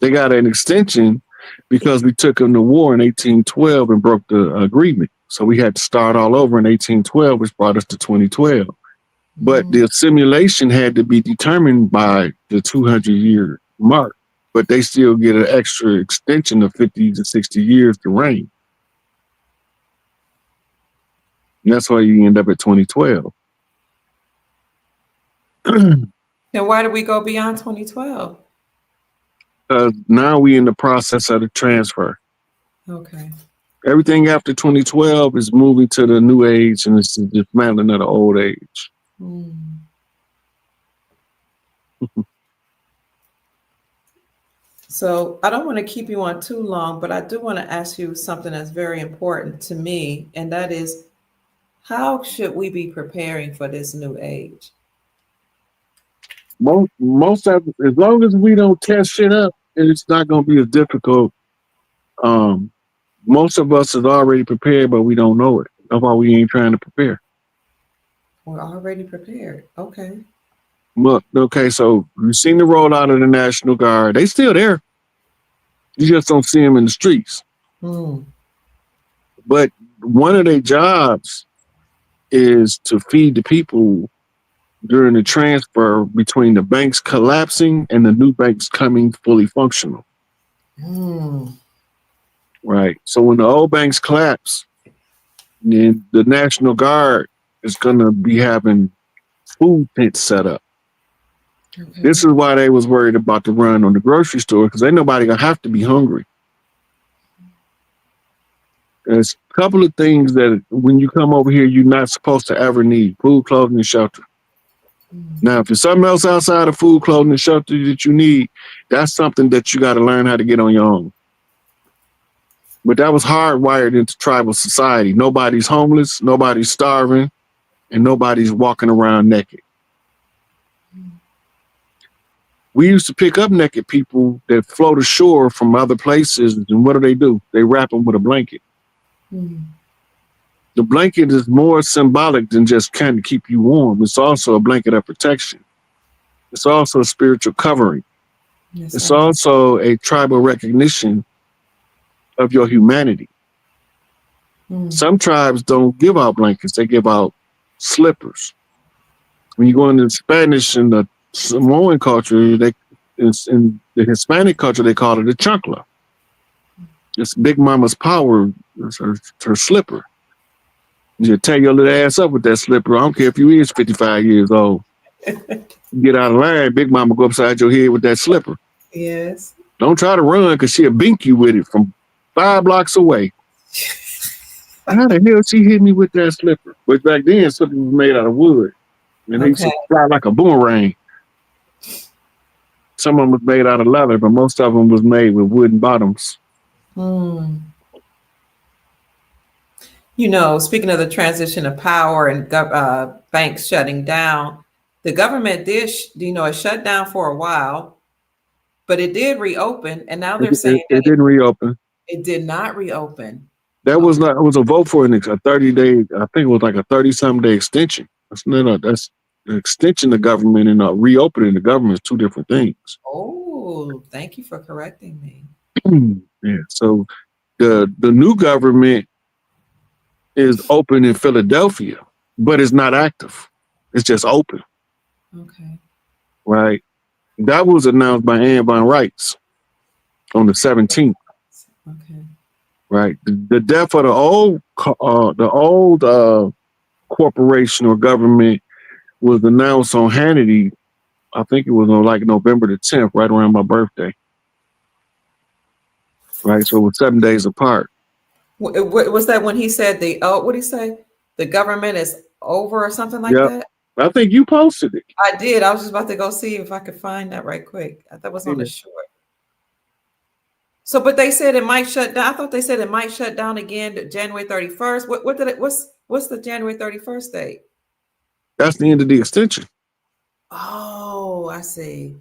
They got an extension because we took them to war in 1812 and broke the agreement. So we had to start all over in 1812, which brought us to 2012. But the simulation had to be determined by the 200-year mark. But they still get an extra extension of 50 to 60 years to reign. And that's why you end up at 2012.
And why did we go beyond 2012?
Now we in the process of the transfer.
Okay.
Everything after 2012 is moving to the new age, and it's the dismantling of the old age.
Mm. So I don't want to keep you on too long, but I do want to ask you something that's very important to me, and that is, how should we be preparing for this new age?
Most of, as long as we don't test shit up, it's not going to be as difficult. Most of us is already prepared, but we don't know it. That's why we ain't trying to prepare.
We're already prepared. Okay.
Look, okay, so you've seen the rollout of the National Guard. They still there. You just don't see them in the streets.
Mm.
But one of their jobs is to feed the people during the transfer between the banks collapsing and the new banks coming fully functional.
Mm.
Right. So when the old banks collapse, then the National Guard is going to be having food tents set up.
Okay.
This is why they was worried about the run on the grocery store, because ain't nobody going to have to be hungry. There's a couple of things that when you come over here, you're not supposed to ever need: food, clothing, and shelter. Now, if there's something else outside of food, clothing, and shelter that you need, that's something that you got to learn how to get on your own. But that was hardwired into tribal society. Nobody's homeless, nobody's starving, and nobody's walking around naked. We used to pick up naked people that float ashore from other places, and what do? They wrap them with a blanket. The blanket is more symbolic than just kind of keep you warm. It's also a blanket of protection. It's also a spiritual covering.
Yes,
It's
sir.
also a tribal recognition of your humanity. Some tribes don't give out blankets; they give out slippers. When you go into the Spanish and the Samoan culture, in the Hispanic culture, they call it a chancla. It's Big Mama's power, her slipper. You tear your little ass up with that slipper. I don't care if you is 55 years old. Get out of line, Big Mama go upside your head with that slipper.
Yes.
Don't try to run because she'll bink you with it from 5 blocks away. How the hell she hit me with that slipper? But back then, slippers was made out of wood. And they used to fly like a boomerang. Some of them was made out of leather, but most of them was made with wooden bottoms.
You know, speaking of the transition of power and banks shutting down, the government did, it shut down for a while, but it did reopen, and now they're saying
it didn't reopen.
It did not reopen.
That was not. It was a vote for a 30-day. I think it was like a 30-some day extension. That's an extension of government and reopening the government is two different things.
Oh, thank you for correcting me.
Yeah. So the new government is open in Philadelphia, but it's not active. It's just open.
Okay.
Right. That was announced by Anne Von Reitz on the 17th.
Okay.
Right. The death of the old corporation or government was announced on Hannity. I think it was on like November the 10th, right around my birthday. Right. So it was 7 days apart.
Was that when he said what did he say? The government is over or something like that?
I think you posted it.
I did. I was just about to go see if I could find that right quick. That was on the short. So, but they said it might shut down. I thought they said it might shut down again January 31st. What's the January 31st date?
That's the end of the extension.
Oh, I see.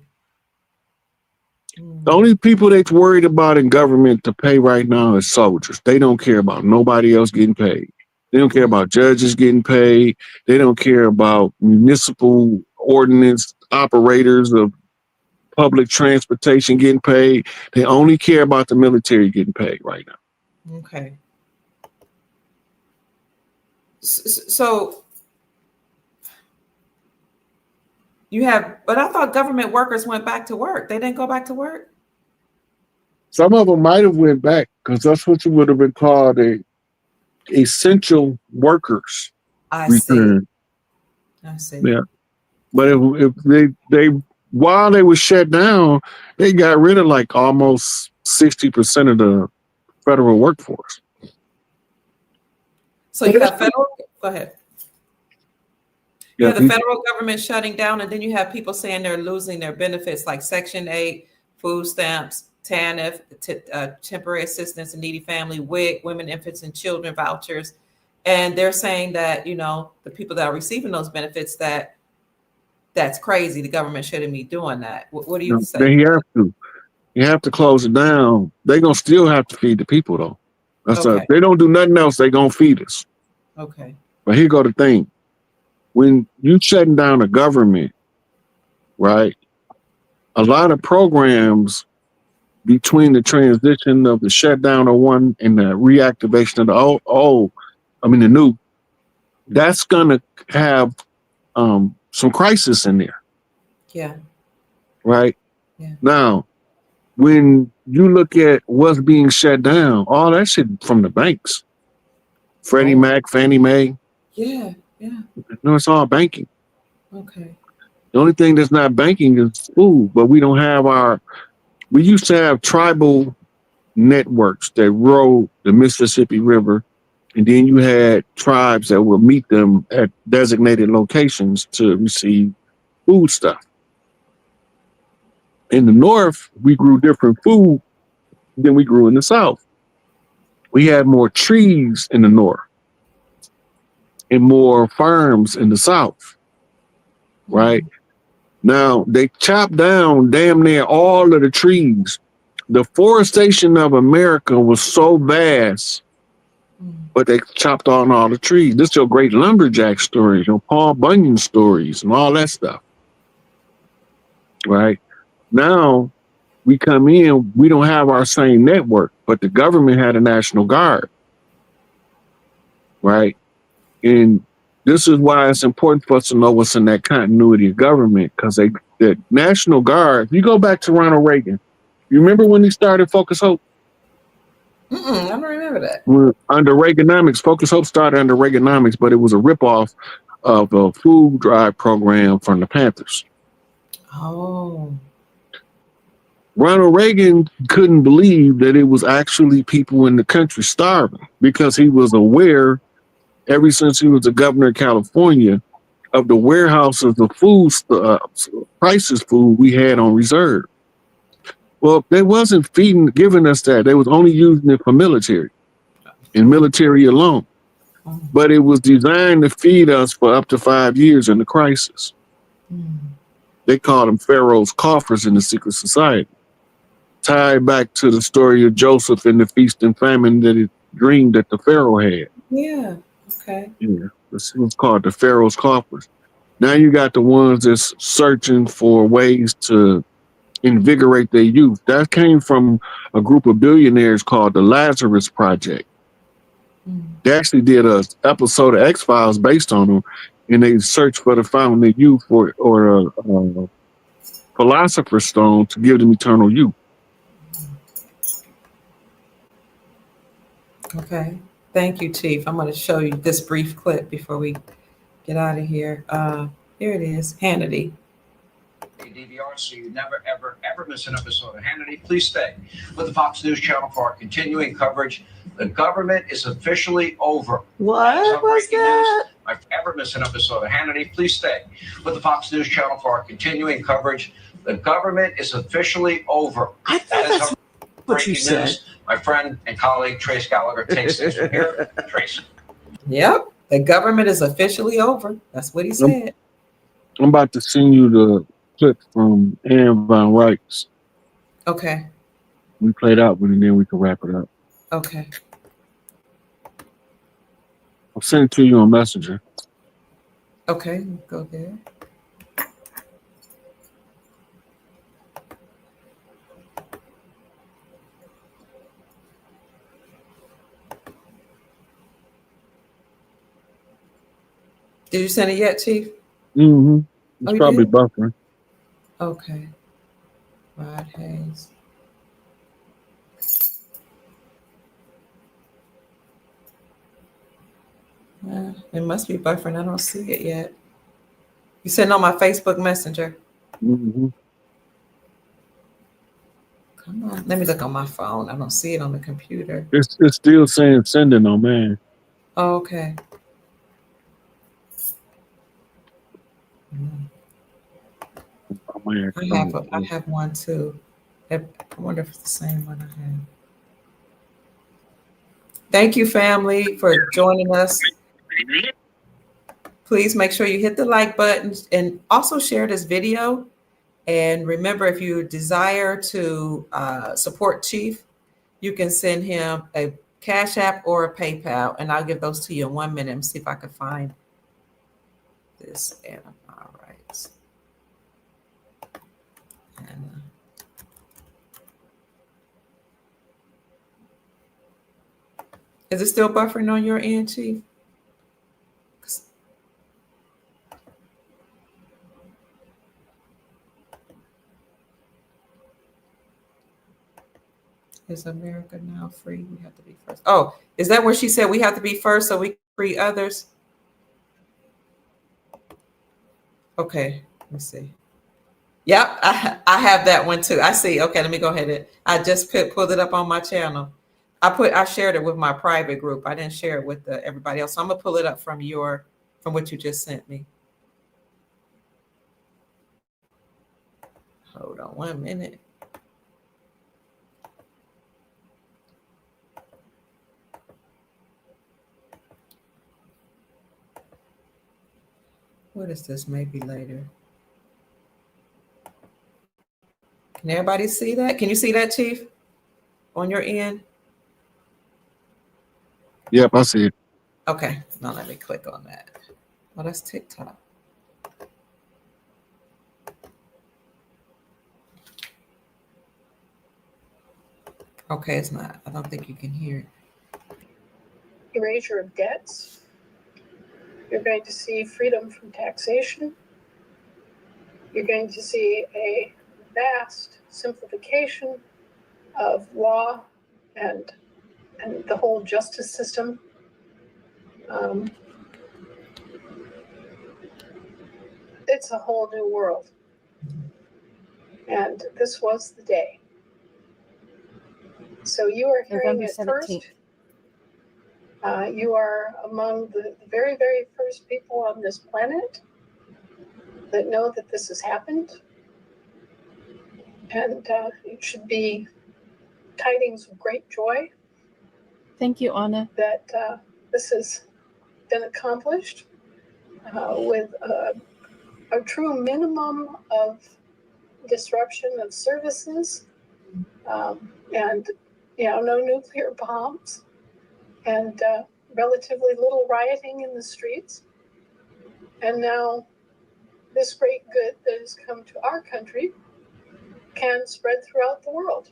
The only people that's worried about in government to pay right now is soldiers. They don't care about nobody else getting paid. They don't care about judges getting paid. They don't care about municipal ordinance operators of public transportation getting paid. They only care about the military getting paid right now.
Okay. So you have, but I thought government workers went back to work. They didn't go back to work?
Some of them might have went back because that's what you would have been called essential workers.
I see.
Yeah. But if they while they were shut down, they got rid of like almost 60% of the federal workforce.
So you have federal, go ahead. You have the federal government shutting down, and then you have people saying they're losing their benefits like Section 8, food stamps, TANF, temporary assistance and needy family, WIC, women, infants, and children vouchers. And they're saying that, the people that are receiving those benefits, that's crazy. The government shouldn't be doing that. What do you say?
They have to. You have to close it down. They're going to still have to feed the people, though. If they don't do nothing else, they're going to feed us.
Okay.
But here go the thing. When you shutting down a government, right, a lot of programs between the transition of the shutdown of one and the reactivation of the new, that's going to have some crisis in there.
Yeah.
Right?
Yeah.
Now, when you look at what's being shut down, all that shit from the banks. Freddie Mac, Fannie Mae.
Yeah, yeah.
No, it's all banking.
Okay.
The only thing that's not banking is food, but we don't have we used to have tribal networks that rode the Mississippi River, and then you had tribes that would meet them at designated locations to receive food stuff. In the North, we grew different food than we grew in the South. We had more trees in the North and more farms in the South, right? Now, they chopped down damn near all of the trees. The forestation of America was so vast, but they chopped on all the trees. This is your great lumberjack stories, your Paul Bunyan stories, and all that stuff, right? Now, we come in, we don't have our same network, but the government had a National Guard. right? And this is why it's important for us to know what's in that continuity of government, because the National Guard, if you go back to Ronald Reagan, you remember when he started Focus Hope?
I don't remember that.
Under Reaganomics, Focus Hope started under Reaganomics, but it was a ripoff of a food drive program from the Panthers.
Oh.
Ronald Reagan couldn't believe that it was actually people in the country starving, because he was aware, ever since he was the governor of California, of the warehouses of food, prices food we had on reserve. Well, they wasn't giving us that. They was only using it for military and military alone. But it was designed to feed us for up to 5 years in the crisis. They called them Pharaoh's coffers in the secret society. Tied back to the story of Joseph and the feast and famine that he dreamed that the Pharaoh had.
Yeah. Okay.
Yeah. This was called the Pharaoh's coffers. Now you got the ones that's searching for ways to invigorate their youth. That came from a group of billionaires called the Lazarus Project. They actually did an episode of X-Files based on them, and they searched for the fountain of youth or a philosopher's stone to give them eternal youth.
Okay. Thank you, Chief. I'm going to show you this brief clip before we get out of here. Here it is. Hannity.
DVR, so you never, ever, ever miss an episode of Hannity. Please stay with the Fox News Channel for our continuing coverage. The government is officially over.
What was that?
News. If ever miss an episode of Hannity, please stay with the Fox News Channel for our continuing coverage. The government is officially over.
I thought that's what you said.
News. My friend and colleague Trace Gallagher takes things from here. Trace.
Yep. The government is officially over. That's what he said.
I'm about to send you the clip from Anne Von Reichs.
Okay.
We played out with it, and then we can wrap it up.
Okay.
I'll send it to you on Messenger.
Okay. Go there. Did you send it yet, Chief?
Mm-hmm. It's probably
did?
buffering.
Okay. Rod Hayes. It must be buffering. I don't see it yet. You sent on my Facebook Messenger.
Mm-hmm.
Come on. Let me look on my phone. I don't see it on the computer.
It's still saying sending on man.
Oh, okay. I have one too. I wonder if it's the same one I have. Thank you, family, for joining us. Please make sure you hit the like button and also share this video. And remember, if you desire to support Chief, you can send him a Cash App or a PayPal, and I'll give those to you in 1 minute and see if I can find this. And all right. And, is it still buffering on your end, Chief? Is America now free? We have to be first. Oh, is that where she said we have to be first so we can free others? Okay, let me see. Yep, I have that one too. I see. Okay, let me go ahead. I just pulled it up on my channel. I shared it with my private group. I didn't share it with everybody else. So I'm gonna pull it up from what you just sent me. Hold on 1 minute. What is this? Maybe later. Can everybody see that? Can you see that, Chief? On your end?
Yep, I see it.
Okay, now let me click on that. Oh, that's TikTok. Okay, it's not. I don't think you can hear it.
erasure of debts. You're going to see freedom from taxation. You're going to see a vast simplification of law and the whole justice system. It's a whole new world. And this was the day. So you are hearing
November
it
17th.
first. You are among the very, very first people on this planet that know that this has happened. And it should be tidings of great joy
Thank you, Anna.
that this has been accomplished with a true minimum of disruption of services, and no nuclear bombs, and relatively little rioting in the streets. And now this great good that has come to our country can spread throughout the world.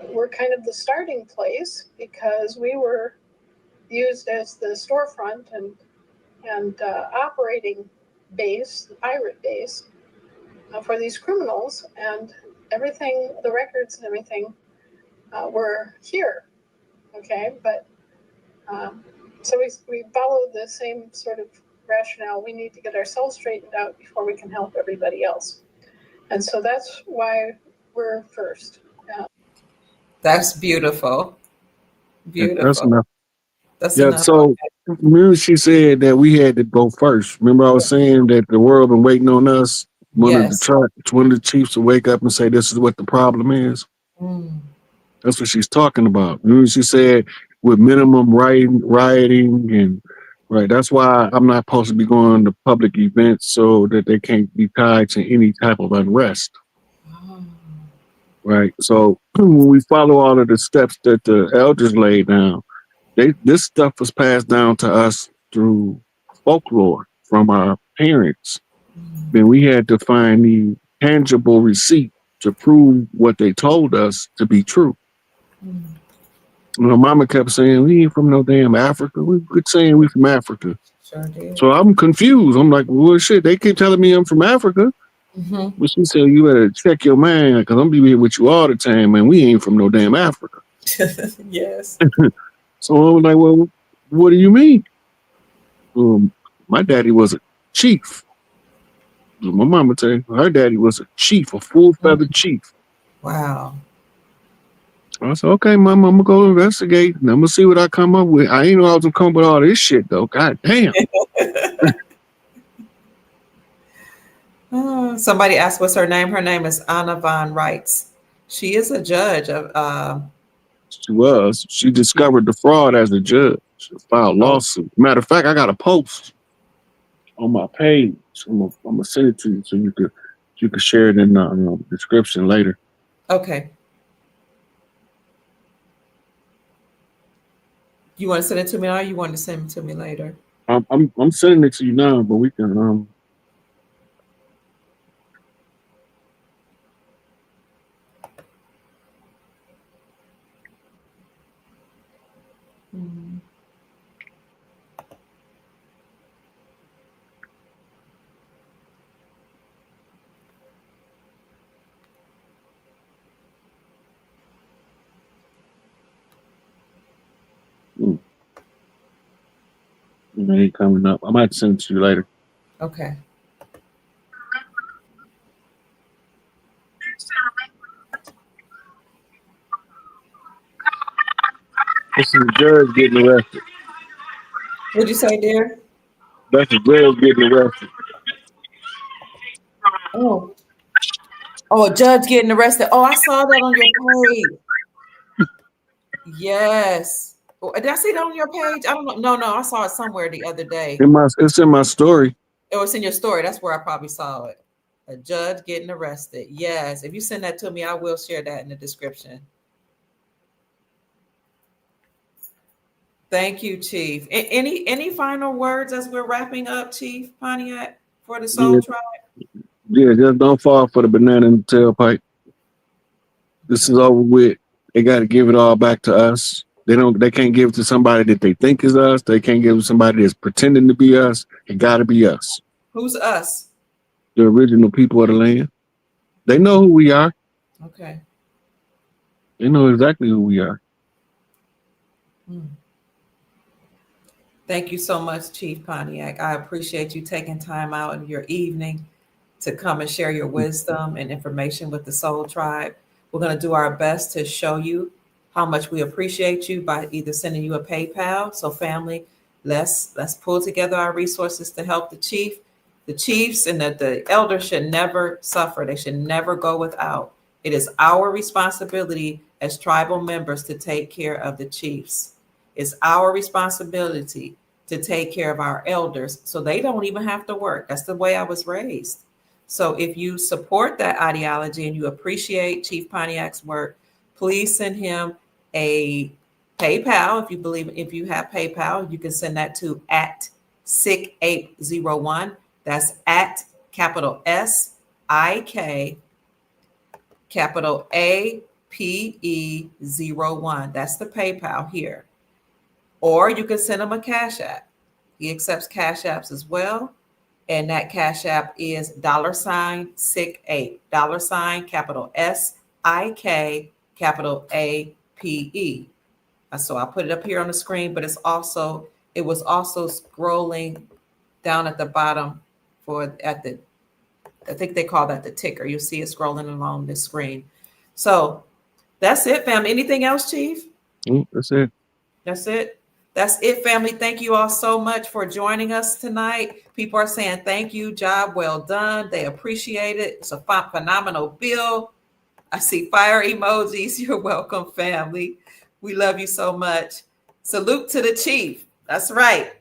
We're kind of the starting place because we were used as the storefront and operating base, the pirate base, for these criminals, and everything, the records and everything were here. Okay, but so we follow the same sort of rationale. We need to get ourselves straightened out before we can help everybody else. And so that's why we're first.
That's beautiful.
That's
Beautiful.
enough.
That's
Yeah.
enough.
So remember, she said that we had to go first. Remember, I was saying that the world been waiting on us. One of the chiefs to wake up and say, "This is what the problem is."
Mm.
That's what she's talking about. Remember, she said with minimum rioting and right. That's why I'm not supposed to be going to public events so that they can't be tied to any type of unrest.
Oh.
Right. So when we follow all of the steps that the elders laid down, this stuff was passed down to us through folklore from our parents.
Mm.
Then we had to find the tangible receipt to prove what they told us to be true.
Mm.
My mama kept saying, "We ain't from no damn Africa." We quit saying we from Africa.
Sure did.
So I'm confused. I'm like, well, shit, they keep telling me I'm from Africa.
Mm-hmm.
But she said, you better check your mind because I'm be here with you all the time, man. We ain't from no damn Africa.
Yes.
So I was like, well, what do you mean? My daddy was a chief. My mama tell you, her daddy was a chief, a full-feathered chief.
Wow.
I said, okay, mama, I'm going to go investigate, and I'm going to see what I come up with. I ain't know I was going to come up with all this shit, though. God damn.
Somebody asked what's her name. Her name is Anna Von Reitz. She is a judge of.
She was. She discovered the fraud as a judge. She filed a lawsuit. Matter of fact, I got a post on my page. I'm gonna send it to you so you could share it in the description later.
Okay. You want to send it to me now, or you want to send it to me later?
I'm sending it to you now, but we can
Mm.
it ain't coming up. I might send it to you later.
Okay.
This is the judge getting arrested.
What'd you say, dear?
That's the judge getting arrested.
Oh. Oh, a judge getting arrested. Oh, I saw that on your page. Yes. Oh, did I see that on your page? I don't know. No, I saw it somewhere the other day.
It's in my story.
It was in your story. That's where I probably saw it. A judge getting arrested. Yes. If you send that to me, I will share that in the description. Thank you, Chief. Any final words as we're wrapping up, Chief Pontiac, for the Soul Tribe?
Yeah, just don't fall for the banana in the tailpipe. This is over with. They got to give it all back to us. They can't give it to somebody that they think is us. They can't give it to somebody that's pretending to be us. It gotta be us.
Who's us?
The original people of the land. They know who we are.
Okay.
They know exactly who we are.
Thank you so much, Chief Pontiac. I appreciate you taking time out in your evening to come and share your wisdom and information with the Soul Tribe. We're going to do our best to show you how much we appreciate you by either sending you a PayPal. So family, let's pull together our resources to help the chief. The chiefs and the elders should never suffer. They should never go without. It is our responsibility as tribal members to take care of the chiefs. It's our responsibility to take care of our elders so they don't even have to work. That's the way I was raised. So if you support that ideology and you appreciate Chief Pontiac's work, please send him a PayPal. If you have PayPal, you can send that to @SIK801. That's at capital SIK capital APE01. That's the PayPal here. Or you can send him a Cash App. He accepts Cash Apps as well. And that Cash App is $SIK8, capital SIK, capital APE. So I'll put it up here on the screen, but it was also scrolling down at the bottom I think they call that the ticker. You'll see it scrolling along the screen. So that's it, family. Anything else, Chief?
That's it.
That's it. That's it, family. Thank you all so much for joining us tonight. People are saying thank you, job well done. They appreciate it. It's a phenomenal bill. I see fire emojis. You're welcome, family. We love you so much. Salute to the chief. That's right.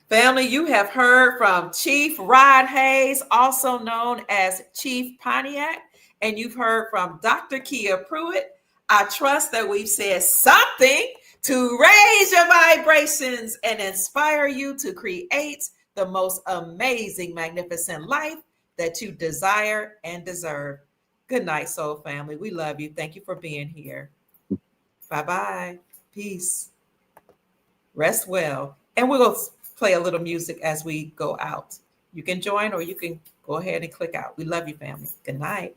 Family, you have heard from Chief Rod Hayes, also known as Chief Pontiac, and you've heard from Dr. Kia Pruitt. I trust that we've said something to raise your vibrations and inspire you to create the most amazing, magnificent life that you desire and deserve. Good night, soul family. We love you. Thank you for being here. Bye-bye. Peace. Rest well. And we're going to play a little music as we go out. You can join or you can go ahead and click out. We love you, family. Good night.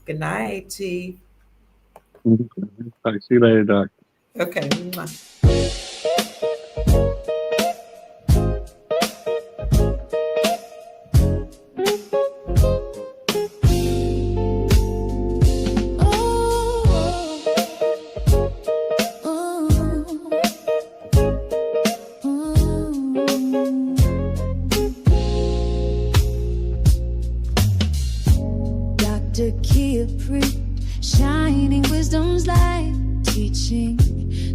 Good night, Chief.
All right, see you later, Doc.
Okay.
Dr. Kia Pruitt, shining wisdom's light, teaching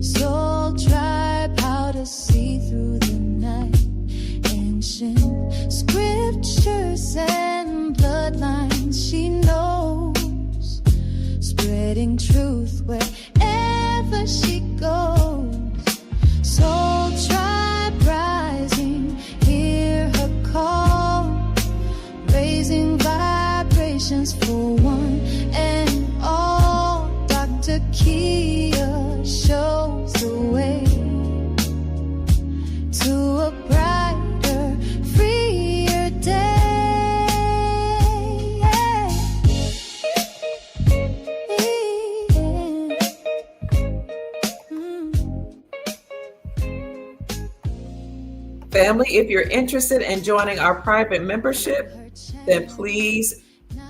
soul tribe how to see through the night. Ancient scriptures and bloodlines she knows, spreading truth wherever she goes. Soul tribe rising, hear her call, raising vibrations for one and all. Dr. Kia shows the way to a brighter, freer day.
Family, if you're interested in joining our private membership, then please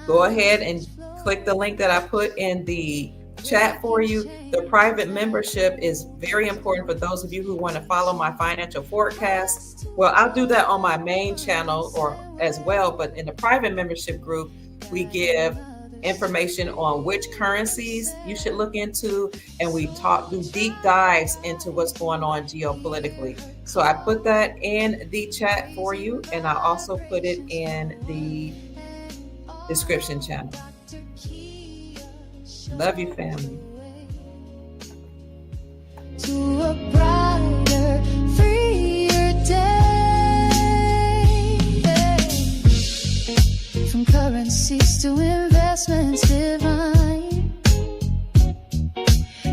go ahead and click the link that I put in the chat for you. The private membership is very important for those of you who want to follow my financial forecast. Well, I'll do that on my main channel or as well, but in the private membership group, we give information on which currencies you should look into, and we do deep dives into what's going on geopolitically. So I put that in the chat for you, and I also put it in the description channel. Love you, family.
To a brighter, freer day. From currencies to investments divine,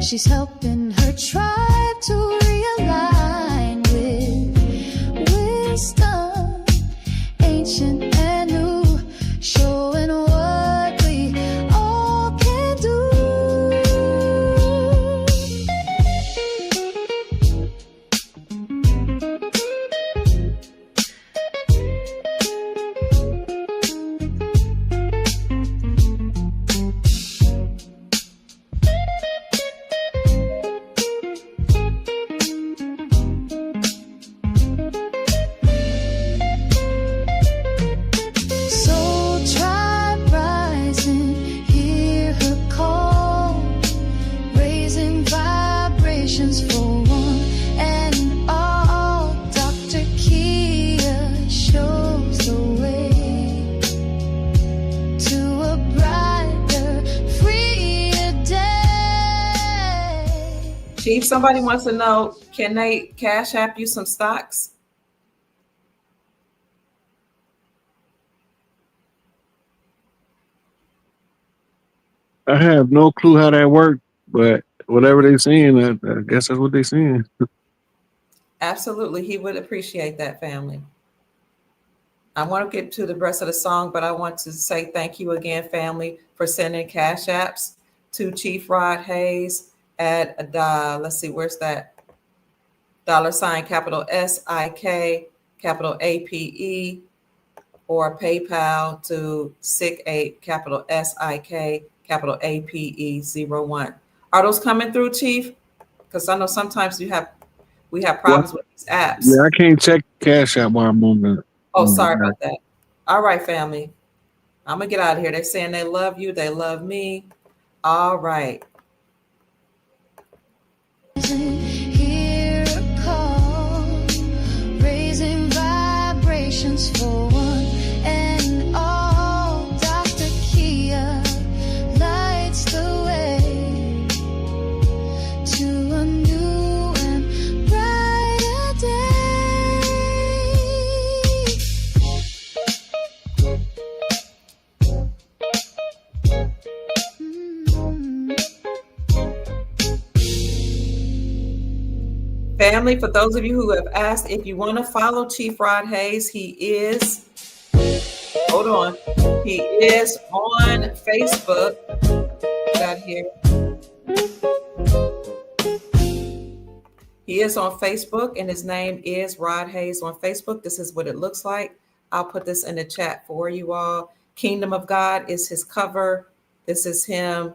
She's helping her tribe to realign with wisdom, ancient and new, showing what we all can do. Soul tribe rising, hear her call, raising vibrations for one and all. Dr. Kia shows the way to a brighter, freer day.
Chief, somebody wants to know, can they cash app you some stocks?
I have no clue how that worked, but whatever they're saying, I guess that's what they're saying.
Absolutely. He would appreciate that, family. I want to get to the rest of the song, but I want to say thank you again, family, for sending cash apps to Chief Rod Hayes at let's see, where's that? $ capital SIK, capital APE, or PayPal to SIC8, capital SIK, capital APE01. Are those coming through, Chief? Because I know sometimes we have problems with these apps.
Yeah, I can't check Cash App while I'm on the.
Oh, sorry about that. All right, family. I'm gonna get out of here. They're saying they love you, they love me. All right.
Hear a call, raising vibrations for one and all. Dr. Kia lights the way to a new and brighter day.
Family, for those of you who have asked, if you want to follow Chief Rod Hayes, he is on Facebook. Got here. He is on Facebook, and his name is Rod Hayes on Facebook. This is what it looks like. I'll put this in the chat for you all. Kingdom of God is his cover. This is him.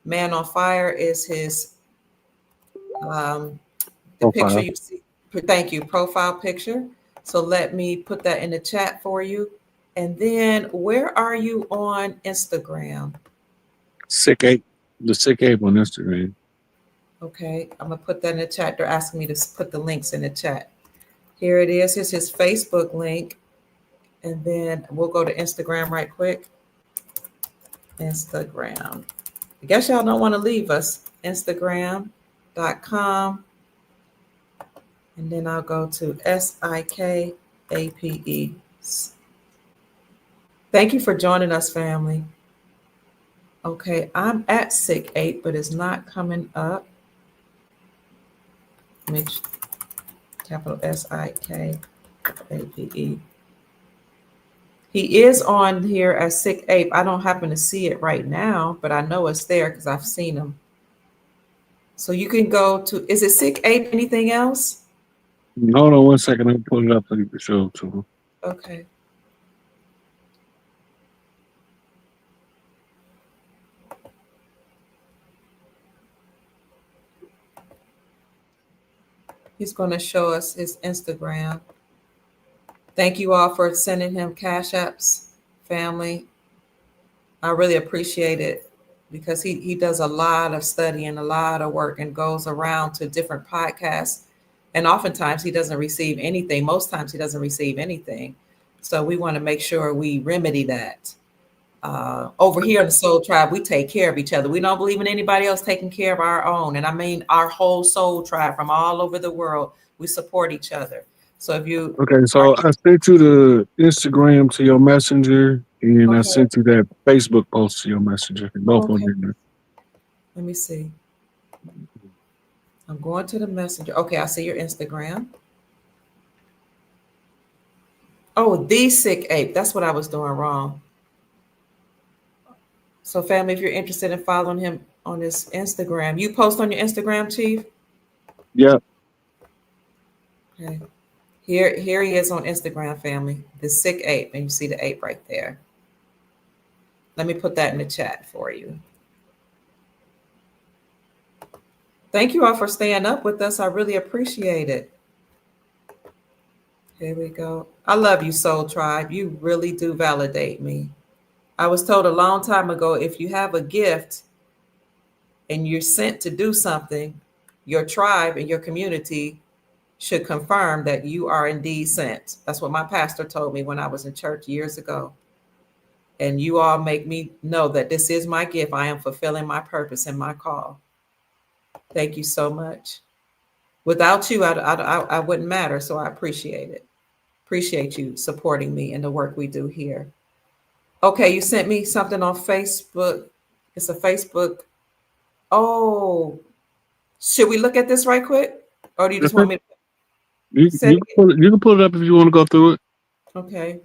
Man on Fire is his the picture you see. Thank you. Profile picture. So let me put that in the chat for you. And then where are you on Instagram?
SIC8, the SIC8 on Instagram.
Okay, I'm gonna put that in the chat. They're asking me to put the links in the chat. Here it is. Here's his Facebook link. And then we'll go to Instagram right quick. Instagram. I guess y'all don't want to leave us. Instagram.com. And then I'll go to SIKAPE. Thank you for joining us, family. Okay, I'm at SIC8, but it's not coming up. Capital SIKAPE. He is on here as SIC8. I don't happen to see it right now, but I know it's there because I've seen him. So you can go to, is it SIC8? Anything else?
Hold on 1 second. I'll pull it up so you can show it to him.
Okay. He's going to show us his Instagram. Thank you all for sending him cash apps, family. I really appreciate it because he does a lot of study and a lot of work and goes around to different podcasts. And oftentimes he doesn't receive anything. Most times he doesn't receive anything. So we want to make sure we remedy that. Over here in the Soul Tribe, we take care of each other. We don't believe in anybody else taking care of our own. And I mean, our whole Soul Tribe from all over the world, we support each other. So if you...
Okay, so I sent you the Instagram to your messenger, and I sent you that Facebook post to your messenger. Both of them.
Let me see. I'm going to the messenger. Okay, I see your Instagram. Oh, the sick ape. That's what I was doing wrong. So, family, if you're interested in following him on his Instagram, you post on your Instagram, Chief?
Yeah.
Okay. Here he is on Instagram, family. The sick ape, and you see the ape right there. Let me put that in the chat for you. Thank you all for staying up with us. I really appreciate it. Here we go. I love you, Soul Tribe. You really do validate me. I was told a long time ago, if you have a gift and you're sent to do something, your tribe and your community should confirm that you are indeed sent. That's what my pastor told me when I was in church years ago. And you all make me know that this is my gift. I am fulfilling my purpose and my call. Thank you so much. Without you, I wouldn't matter. So I appreciate it. Appreciate you supporting me in the work we do here. Okay, you sent me something on Facebook. It's a Facebook. Oh, should we look at this right quick? Or do you just want me to send it?
You can pull it up if you want to go through it.
Okay.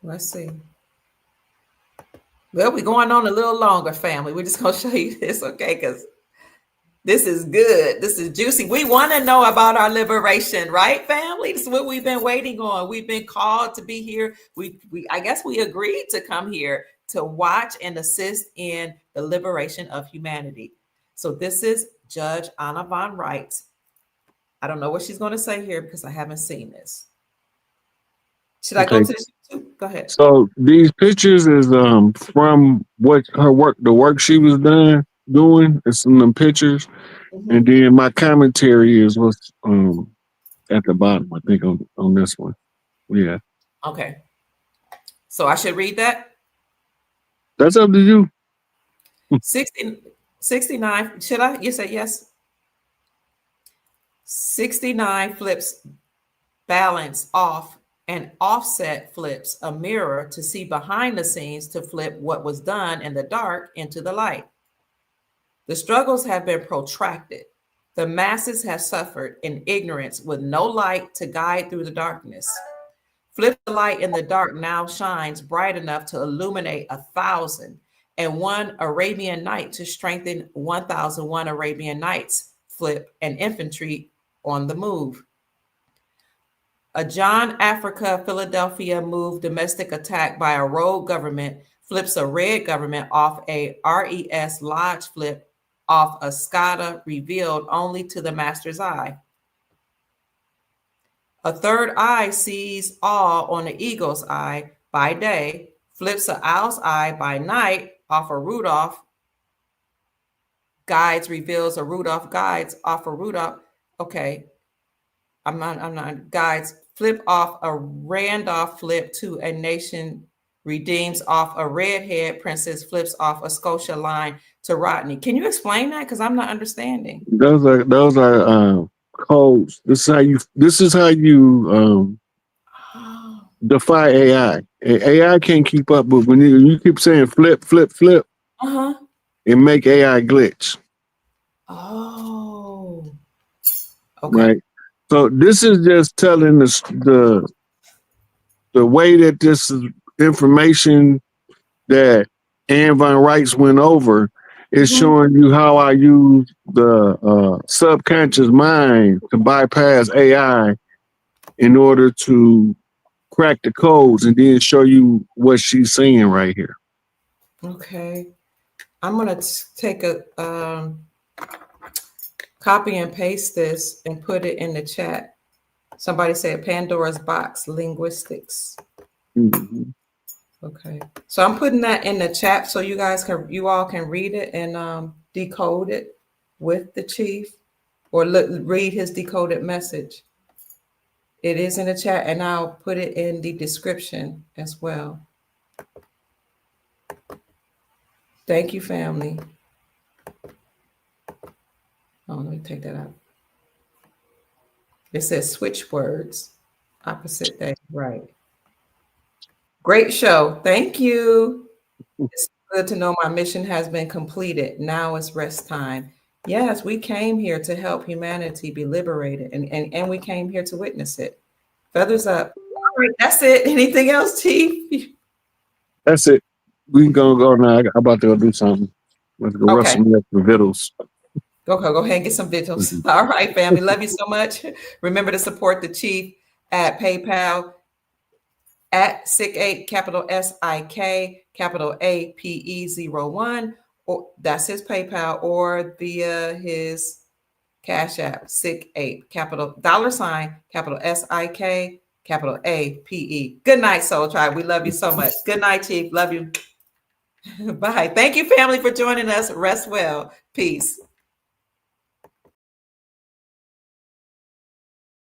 Let's see. Well, we're going on a little longer, family. We're just going to show you this, okay? Because this is good. This is juicy. We want to know about our liberation, right, family? This is what we've been waiting on. We've been called to be here. I guess we agreed to come here to watch and assist in the liberation of humanity. So this is Judge Anna Von Wright. I don't know what she's going to say here because I haven't seen this. Should I go to this YouTube? Go ahead.
So these pictures is from what her work, the work she was doing. It's in them pictures, and then my commentary is what's at the bottom. I think on this one. Yeah.
Okay. So I should read that.
That's up to you.
69. Should I? You said yes. 69 flips balance off and offset flips a mirror to see behind the scenes to flip what was done in the dark into the light. The struggles have been protracted. The masses have suffered in ignorance with no light to guide through the darkness. Flip the light in the dark now shines bright enough to illuminate 1,001 Arabian night to strengthen 1,001 Arabian Nights. Flip and infantry on the move. A John Africa Philadelphia move domestic attack by a rogue government flips a red government off a RES Lodge flip off a SCADA revealed only to the master's eye. A third eye sees all on the eagle's eye by day, flips a owl's eye by night off a Rudolph guides, reveals a Rudolph guides off a Rudolph. Okay. I'm not guides, flip off a Randolph flip to a nation redeems off a redhead princess flips off a Scotia line to Rodney. Can you explain that? Because I'm not understanding.
Those are codes. This is how you defy AI. AI can't keep up, but when you keep saying flip, flip, flip, it make AI glitch.
Oh, okay.
Right. So this is just telling the way that this is information that Anne Von Wright went over is showing you how I use the subconscious mind to bypass AI in order to crack the codes and then show you what she's saying right here.
Okay. I'm going to take a copy and paste this and put it in the chat. Somebody said Pandora's box linguistics. Okay. So I'm putting that in the chat so you all can read it and decode it with the chief or read his decoded message. It is in the chat and I'll put it in the description as well. Thank you, family. Oh, let me take that out. It says switch words, opposite day. Right. Great show. Thank you. It's good to know my mission has been completed. Now it's rest time. Yes, we came here to help humanity be liberated, and we came here to witness it. Feathers up. All right, that's it. Anything else, Chief?
That's it. We can go now. I'm about to go do something. Let's go
Okay.
rustle me up the vittles.
Go ahead and get some victims. All right, family. Love you so much. Remember to support the chief at PayPal at SIK8, capital SIK, capital APE01, or that's his PayPal, or via his Cash App, SIK8, capital $, capital SIK, capital APE. Good night, Soul Tribe. We love you so much. Good night, Chief. Love you. Bye. Thank you, family, for joining us. Rest well. Peace.